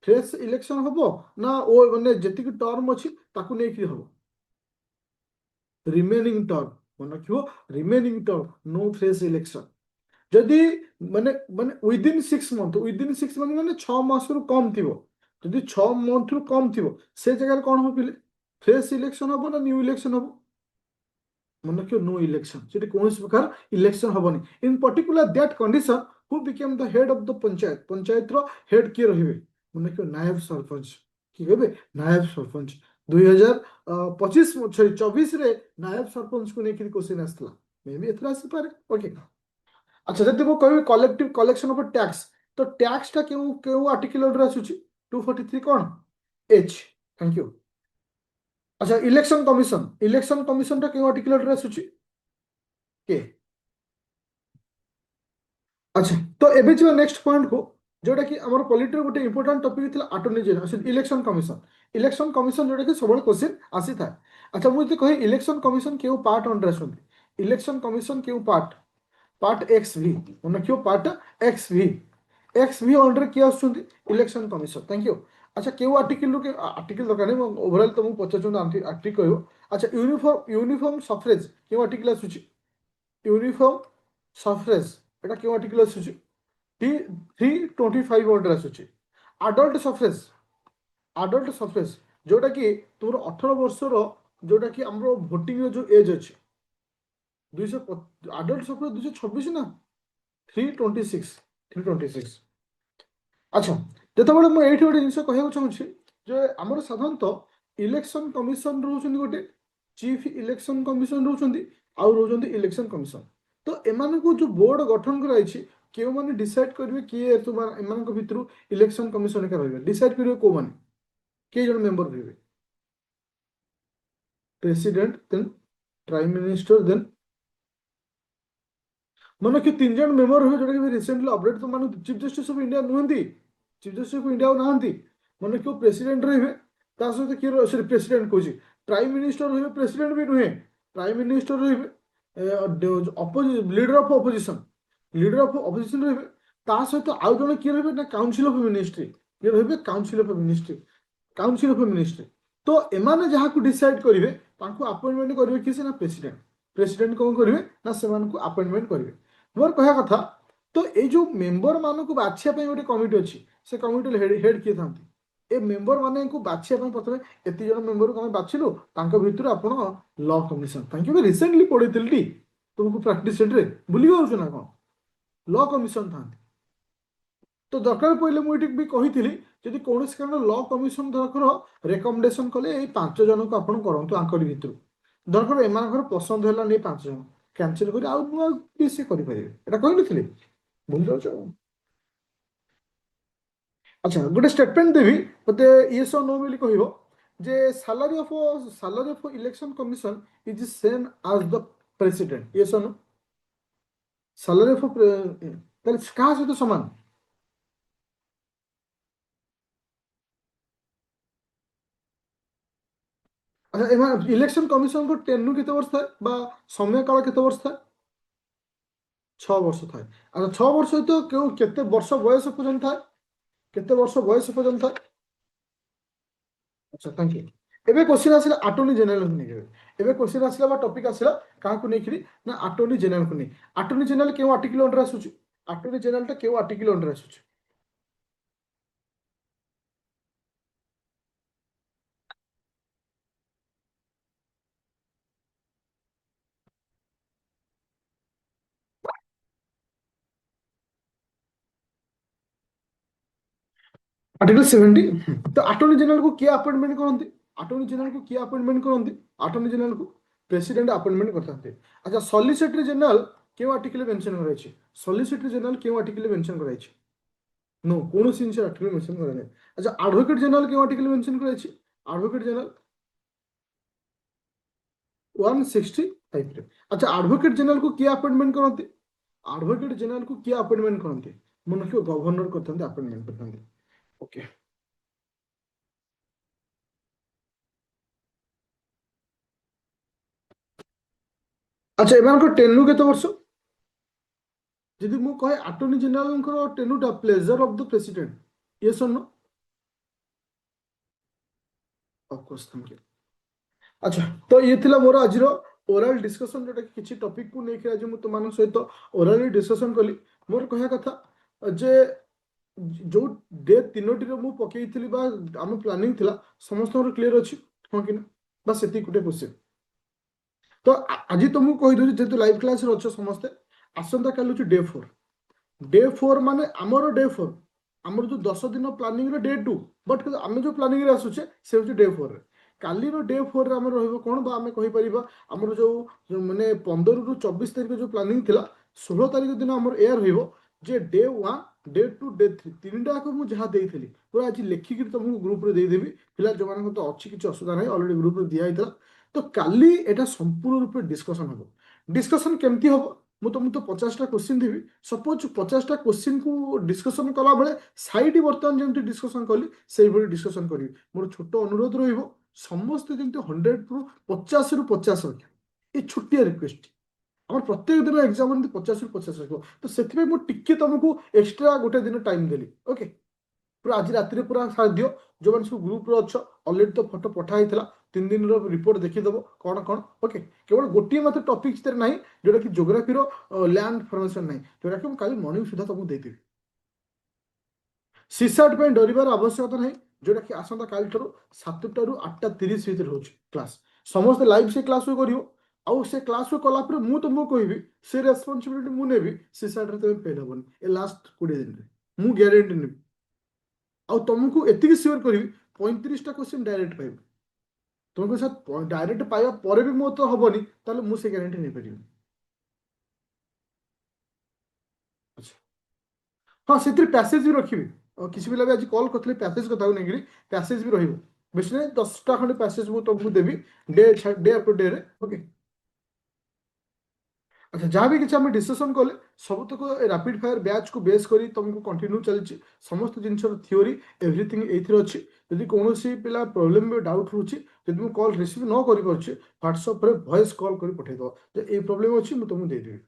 ଫ୍ରେଶ ଇଲେକ୍ସନ ହବ ନା ଓ ମାନେ ଯେତିକି ଟର୍ମ ଅଛି ତାକୁ ନେଇକି ହବ? ରିମେନିଂ ଟର୍ମ, ମନେ ରଖିବ, remaining term, no fresh election. ଯଦି ମାନେ ମାନେ ୱିଦିନ୍ 6 ମନ୍ଥ ମାନେ 6 ମାସରୁ କମ୍ ଥିବ, ଯଦି 6 ମନ୍ଥରୁ କମ୍ ଥିବ, ସେ ଜାଗାରେ କ'ଣ ହବ ପିଲେ? ଫ୍ରେଶ ଇଲେକ୍ସନ ହବ ନା ନ୍ୟୁ ଇଲେକ୍ସନ ହବ? ମନେ ରଖିବ, नो ଇଲେକ୍ସନ, ସେଠି କୌଣସି ପ୍ରକାର ଇଲେକ୍ସନ ହବନି। In particular that condition who became the head of the panchayat, ପଞ୍ଚାୟତର ହେଡ୍ କିଏ ରହିବେ? ମନେ ରଖିବ, ନାୟବ ସରପଞ୍ଚ। କିଏ କହିବେ? ନାୟବ ସରପଞ୍ଚ। 2025-24ରେ ନାୟବ ସରପଞ୍ଚକୁ ନେଇକି କ୍ୱେଶ୍ଚିନ୍ ଆସିଥିଲା, ମେ ବି ଏଥର ଆସିପାରେ। ଓକେ, ଆଚ୍ଛା, ଯଦି ମୁଁ କହିବି କଲେକ୍ଟିଭ କଲେକ୍ସନ ଅଫ ଟ୍ୟାକ୍ସ, ତ ଟ୍ୟାକ୍ସଟା କେଉଁ କେଉଁ ଆର୍ଟିକିଲରେ ଆସୁଛି? 243 କ'ଣ? H, thank you. ଆଚ୍ଛା, ଇଲେକ୍ସନ କମିଶନଟା କେଉଁ ଆର୍ଟିକିଲରେ ଆସୁଛି? କେ। ଆଚ୍ଛା, ତ ଏବେ ଯିବା ନେକ୍ସଟ ପଏଣ୍ଟକୁ, ଯୋଉଟା କି ଆମର ପଲିଟିର ଗୋଟେ ଇମ୍ପୋର୍ଟାଣ୍ଟ ଟପିକ ଥିଲା, attorney general election commission. Election commission ଯୋଉଟା କି ସବୁବେଳେ କ୍ୱେଶ୍ଚିନ୍ ଆସିଥାଏ। ଆଚ୍ଛା, ମୁଁ ଯଦି କହି ଇଲେକ୍ସନ କମିଶନ କେଉଁ ପାର୍ଟ ଅଣ୍ଡର ଆସନ୍ତି? ଇଲେକ୍ସନ କମିଶନ କେଉଁ ପାର୍ଟ? ପାର୍ଟ ଏକ୍ସ ଭି, ମନେ ରଖିବ, part X V. X V under କିଏ ଆସୁଛନ୍ତି? Election commission, thank you. ଆଚ୍ଛା, କେଉଁ ଆର୍ଟିକିଲରୁ, ଆର୍ଟିକିଲ ଦରକାର ନାହିଁ, ମୁଁ ଓଭରଅଲ୍ ତମକୁ ପଚାରୁଛନ୍ତି, ଆର୍ଟିକ କହିବ। ଆଚ୍ଛା, ୟୁନିଫର୍ମ ସଫରେଜ କେଉଁ ଆର୍ଟିକିଲ ଆସୁଛି? ୟୁନିଫର୍ମ ସଫରେଜ, এটা কেউ আর্টিকেল ଆସୁଛି? 325 ଅଣ୍ଡର ଆସୁଛି। ଆଡଲ୍ଟ ସଫରେଜ ଯୋଉଟା କି ତୁମର 18 ବର୍ଷର, ଯୋଉଟା କି ଆମର ଭୋଟିଂର ଯୋଉ ଏଜ୍ ଅଛି, 200 ଆଡଲ୍ଟ ସଫରେଜ 226 ନା 326। ଆଚ୍ଛା, ଯେତେବେଳେ ମୁଁ ଏଇଠି ଗୋଟେ ଜିନିଷ କହିବାକୁ ଚାହୁଁଛି ଯେ ଆମର ସାଧାରଣତଃ ଇଲେକ୍ସନ କମିଶନ ରହୁଛନ୍ତି, ଗୋଟେ ଚିଫ ଇଲେକ୍ସନ କମିଶନ ରହୁଛନ୍ତି, ଆଉ ରହୁଛନ୍ତି ଇଲେକ୍ସନ କମିଶନ। ତ ଏମାନଙ୍କୁ ଯୋଉ ବୋର୍ଡ ଗଠନ କରାଯାଇଛି, କେଉଁମାନେ ଡିସାଇଡ୍ କରିବେ କିଏ ଏମାନଙ୍କ ଭିତରୁ ଇଲେକ୍ସନ କମିଶନ ଏକା ରହିବେ? ଡିସାଇଡ୍ କରିବେ କୋଉମାନେ? କିଏ ଜଣେ ମେମ୍ବର ରହିବେ? ପ୍ରେସିଡେଣ୍ଟ, ଦେନ୍ ପ୍ରାଇମ ମିନିଷ୍ଟର, ଦେନ୍ ମାନେ କି 3 ଜଣ ମେମ୍ବର ରହିବେ, ଯୋଉଟା କି ରିସେଣ୍ଟଲି ଅପଡେଟ୍, ତ ମାନେ ଚିଫ ଜଷ୍ଟିସ ଅଫ ଇଣ୍ଡିଆ ନୁହନ୍ତି, ଚିଫ ଜଷ୍ଟିସ ଅଫ ଇଣ୍ଡିଆ ଆଉ ନାହାନ୍ତି। ମାନେ କେଉଁ ପ୍ରେସିଡେଣ୍ଟ ରହିବେ, ତା ସହିତ କିଏ ସରି ପ୍ରେସିଡେଣ୍ଟ କହୁଛି, ପ୍ରାଇମ ମିନିଷ୍ଟର ରହିବେ, ପ୍ରେସିଡେଣ୍ଟ ବି ନୁହେଁ, ପ୍ରାଇମ ମିନିଷ୍ଟର ରହିବେ, ଲିଡର ଅଫ ଅପୋଜିସନ, ରହିବେ। ତା ସହିତ ଆଉ ଜଣେ କିଏ ରହିବେ ନା କାଉନସିଲ ଅଫ ମିନିଷ୍ଟ୍ରି, କିଏ ରହିବେ? Council of ministry, council of ministry. ତ ଏମାନେ ଯାହାକୁ ଡିସାଇଡ୍ କରିବେ, ତାଙ୍କୁ ଆପଏଣ୍ଟମେଣ୍ଟ କରିବେ କିଏ? ସେ ନା ପ୍ରେସିଡେଣ୍ଟ। ପ୍ରେସିଡେଣ୍ଟ କ'ଣ କରିବେ ନା ସେମାନଙ୍କୁ ଆପଏଣ୍ଟମେଣ୍ଟ କରିବେ। ମୋର କହିବା କଥା, ତ ଏଇ ଯୋଉ ମେମ୍ବର ମାନଙ୍କୁ ବାଛିବା ପାଇଁ ଗୋଟେ କମିଟି ଅଛି, ସେ କମିଟିର ହେଡ୍ କିଏ ଥାନ୍ତି? ଏ ମେମ୍ବର ମାନଙ୍କୁ ବାଛିବା ପାଇଁ ପ୍ରଥମେ ଏତେ ଜଣ ମେମ୍ବରକୁ ଆମେ ବାଛିଲୁ, ତାଙ୍କ ଭିତରୁ ଆପଣ ଲ କମିଶନ, ତାଙ୍କୁ ବି ରିସେଣ୍ଟଲି ପଢେଇଥିଲି ଟି ତୁମକୁ ପ୍ରାକ୍ଟିସ ସେଟ୍ରେ, ଭୁଲି ଯାଉଛୁ ନା କ'ଣ? ଲ କମିଶନ ଥାନ୍ତି। ତ ଦରକାର ପଡ଼ିଲେ ମୁଁ ଏଠି ବି କହିଥିଲି, ଯଦି କୌଣସି କାରଣ ଲ କମିଶନ ଧରକର ରେକମେଣ୍ଡେସନ କଲେ ଏଇ 5 ଜଣଙ୍କୁ ଆପଣ କରନ୍ତୁ ଆଙ୍କରି ଭିତରୁ, ଧରକର ଏମାନଙ୍କର ପସନ୍ଦ ହେଲାନି 5 ଜଣ, କ୍ୟାନସେଲ କରି ଆଉ ନୂଆ ବି ସେ କରିପାରିବେ, ଏଇଟା କହିନଥିଲି। ଭୁଲି ଯାଉଛ। ଆଚ୍ଛା ଗୋଟେ ଷ୍ଟେଟମେଣ୍ଟ ଦେବି, ମତେ ୟେସ୍ ଅର୍ ନୋ ବୋଲି କହିବ ଯେ salary of election commission is same as the president, yes or no? Salary of ତାହେଲେ କାହା ସହିତ ସମାନ? ଆଚ୍ଛା ଏମାନେ ଇଲେକ୍ସନ କମିଶନଙ୍କ ଟେନ୍ୟୁ କେତେ ବର୍ଷ ଥାଏ ବା ସମୟ କାଳ କେତେ ବର୍ଷ ଥାଏ? 6 ବର୍ଷ ଥାଏ। ଆଚ୍ଛା 6 ବର୍ଷ ସହିତ କେତେ ବର୍ଷ ବୟସ ପର୍ଯ୍ୟନ୍ତ ଥାଏ? କେତେ ବର୍ଷ ବୟସ ପର୍ଯ୍ୟନ୍ତ ଥାଏ? ଆଚ୍ଛା ଥ୍ୟାଙ୍କ ୟୁ। ଏବେ କ୍ୱେଶ୍ଚିନ୍ ଆସିଲା ଆଟର୍ଣ୍ଣି ଜେନେରାଲକୁ ନେଇକି। ଏବେ କ୍ୱେଶ୍ଚିନ୍ ଆସିଲା ବା ଟପିକ୍ ଆସିଲା କାହାକୁ ନେଇକିରି ନା ଆଟର୍ଣ୍ଣି ଜେନେରାଲକୁ ନେଇ। ଆଟର୍ଣ୍ଣି ଜେନେରାଲ କେଉଁ ଆର୍ଟିକଲ ଅଣ୍ଡର ଆସୁଛି? ଆଟର୍ଣ୍ଣି ଜେନେରାଲଟା କେଉଁ ଆର୍ଟିକଲ ଅଣ୍ଡର ଆସୁଛି? आर्टिकल 70। तो अटॉर्नी जनरल को किए अपॉइंटमेंट करते? अटॉर्नी जनरल को किए अपॉइंटमेंट करते? अटॉर्नी जनरल को प्रेसिडेंट अपॉइंटमेंट करते। अच्छा सॉलिसिटर जनरल क्यों आर्टिकल मेंशन कराई? सॉलिसिटर जनरल क्यों आर्टिकल मेंशन कराई? नो कौन सी जिनिस आर्टिकल मेंशन कराई। अच्छा एडवोकेट जनरल क्यों आर्टिकल मेंशन कराई? एडवोकेट जनरल 165 रे। अच्छा एडवोकेट जनरल को किए अपॉइंटमेंट करते? एडवोकेट जनरल को किए अपॉइंटमेंट करते? मन को गवर्नर करते अपॉइंटमेंट करते। ओके। अच्छा एमानकर टेन्यू केते वर्ष? ଯଦି ମୁଁ କହେ ଆଟର୍ଣ୍ଣି ଜେନେରାଲଙ୍କର ଟେନ୍ୟୁଟା pleasure of the president, yes or no? Of course thank you. ଆଚ୍ଛା ତ ଇଏ ଥିଲା ମୋର ଆଜିର ଓରାଲ ଡିସ୍କସନ, ଯୋଉଟା କି କିଛି ଟପିକକୁ ନେଇକି ଆଜି ମୁଁ ତୁମମାନଙ୍କ ସହିତ ଓରାଲି ଡିସ୍କସନ କଲି। ମୋର କହିବା କଥା ଯେ ଯୋଉ ଡେ ତିନୋଟିରେ ମୁଁ ପକେଇଥିଲି ବା ଆମ ପ୍ଲାନିଂ ଥିଲା ସମସ୍ତଙ୍କର କ୍ଲିୟର ଅଛି ହଁ କି ନା? ବା ସେତିକି ଗୋଟେ କ୍ୱେଶ୍ଚନ। ତ ଆଜି ତ ମୁଁ କହିଦେଉଛି ଯେହେତୁ ଲାଇଭ କ୍ଲାସରେ ଅଛ ସମସ୍ତେ, ଆସନ୍ତା କାଲି ହେଉଛି ଡେ 4 ମାନେ ଆମର ଡେ 4, ଆମର ଯୋଉ 10 ଦିନ ପ୍ଲାନିଂର ଡେ 2, ବଟ୍ ଆମେ ଯୋଉ ପ୍ଲାନିଂରେ ଆସୁଛେ ସେ ହେଉଛି ଡେ 4ରେ। କାଲିର ଡେ 4ରେ ଆମର ରହିବ କ'ଣ ବା ଆମେ କହିପାରିବା ଆମର ମାନେ 15ରୁ 24 ତାରିଖ ଯୋଉ ପ୍ଲାନିଂ ଥିଲା, 16 ତାରିଖ ଦିନ ଆମର ଏୟା ରହିବ ଯେ ଡେ 1, ଡେ 2, ଡେ 3 ତିନିଟା ଯାକ ମୁଁ ଯାହା ଦେଇଥିଲି ପୁରା ଆଜି ଲେଖିକିରି ତମକୁ ଗ୍ରୁପରେ ଦେଇଦେବି। ପିଲା ଯୋଉମାନଙ୍କ ତ ଅଛି କିଛି ଅସୁବିଧା ନାହିଁ, ଅଲରେଡି ଗ୍ରୁପରେ ଦିଆହେଇଥିଲା। ତ କାଲି ଏଇଟା ସମ୍ପୂର୍ଣ୍ଣ ରୂପେ ଡିସ୍କସନ ହବ। ଡିସ୍କସନ କେମିତି ହବ? ମୁଁ ତମକୁ ତ 50ଟା କ୍ୱେଶ୍ଚିନ୍ ଦେବି। ସପୋଜ 50ଟା କ୍ୱେଶ୍ଚିନ୍କୁ ଡିସ୍କସନ କଲାବେଳେ ସାଇଡ୍ ବର୍ତ୍ତମାନ ଯେମିତି ଡିସ୍କସନ କଲି ସେଇଭଳି ଡିସ୍କସନ କରିବି। ମୋର ଛୋଟ ଅନୁରୋଧ ରହିବ ସମସ୍ତେ ଯେମିତି 100ରୁ 50 ରଖିବେ। ଏ ଛୋଟିଆ ରିକ୍ୱେଷ୍ଟ। আমার প্রত্যেক দিন এক্সাম এমনি 50ରୁ 50 ରଖିବ। ତ ସେଥିପାଇଁ ମୁଁ ଟିକେ ତମକୁ ଏକ୍ସଟ୍ରା ଗୋଟେ ଦିନ ଟାଇମ୍ ଦେଲି। ଓକେ ପୁରା ଆଜି ରାତିରେ ପୁରା ସାରି ଦିଅ। ଯୋଉମାନେ ସବୁ ଗ୍ରୁପରେ ଅଛ ଅଲରେଡି ତ ଫଟୋ ପଠା ହେଇଥିଲା, 3 ଦିନର ରିପୋର୍ଟ ଦେଖିଦେବ କ'ଣ କ'ଣ। ଓକେ କେବଳ ଗୋଟିଏ ମାତ୍ର ଟପିକ୍ ଭିତରେ ନାହିଁ ଯୋଉଟାକି ଜୋଗ୍ରାଫିର ଲ୍ୟାଣ୍ଡ ଫର୍ମେସନ ନାହିଁ, ଯୋଉଟାକି ମୁଁ କାଲି ମର୍ଣ୍ଣିଂ ସୁଦ୍ଧା ତମକୁ ଦେଇଦେବି। ସିସାଟ ପାଇଁ ଡରିବାର ଆବଶ୍ୟକତା ନାହିଁ, ଯୋଉଟାକି ଆସନ୍ତା କାଲିଠାରୁ 7ଟାରୁ 8ଟା 30 ଭିତରେ ହେଉଛି କ୍ଲାସ୍। ସମସ୍ତେ ଲାଇଭ୍ ସେ କ୍ଲାସ୍କୁ କରିବ। ଆଉ ସେ କ୍ଲାସ୍କୁ କଲା ପରେ ମୁଁ ତମକୁ କହିବି ସେ ରେସ୍ପନ୍ସିବିଲିଟି ମୁଁ ନେବି। ସିସାଟରେ ତମେ ଫେଲ୍ ହବନି ଏ ଲାଷ୍ଟ 20 ଦିନରେ, ମୁଁ ଗ୍ୟାରେଣ୍ଟି ନେବି। ଆଉ ତମକୁ ଏତିକି ସିଓର କରିବି 35ଟା କ୍ୱେଶ୍ଚିନ୍ ଡାଇରେକ୍ଟ ପାଇବ। ତୁମକୁ ସାର୍ ଡାଇରେକ୍ଟ ପାଇବା ପରେ ବି ମୋ ତ ହବନି, ତାହେଲେ ମୁଁ ସେ ଗ୍ୟାରେଣ୍ଟି ନେଇପାରିବି। ଆଚ୍ଛା ହଁ ସେଥିରେ ପ୍ୟାସେଜ ବି ରଖିବି। କିଛି ପିଲା ବି ଆଜି କଲ୍ କରିଥିଲେ ପ୍ୟାସେଜ କଥାକୁ ନେଇକିରି, ପ୍ୟାସେଜ ବି ରହିବ। ବେଶୀ ନାହିଁ 10ଟା ଖଣ୍ଡେ ପ୍ୟାସେଜ ମୁଁ ତମକୁ ଦେବି ଡେ ଆଫ୍ଟର ଡେରେ। ଓକେ ଆଚ୍ଛା ଯାହା ବି କିଛି ଆମେ ଡିସ୍କସନ୍ କଲେ ସବୁତକ ରାପିଡ୍ ଫାୟାର ବ୍ୟାଚ୍କୁ ବେସ୍ କରି ତମକୁ କଣ୍ଟିନ୍ୟೂ ଚାଲିଛି। ସମସ୍ତ ଜିନିଷର ଥିଓରି ଏଭ୍ରିଥିଙ୍ଗ ଏଇଥିରେ ଅଛି। ଯଦି କୌଣସି ପିଲା ପ୍ରୋବ୍ଲେମ୍ ବା ଡାଉଟ୍ ରହୁଛି, ଯଦି ମୁଁ କଲ୍ ରିସିଭ୍ ନ କରିପାରୁଛି ହ୍ୱାଟ୍ସଆପ୍ରେ ଭଏସ୍ କଲ୍ କରି ପଠାଇଦେବ ଯେ ଏଇ ପ୍ରୋବ୍ଲେମ୍ ଅଛି ମୁଁ ତମକୁ ଦେଇଦେବି।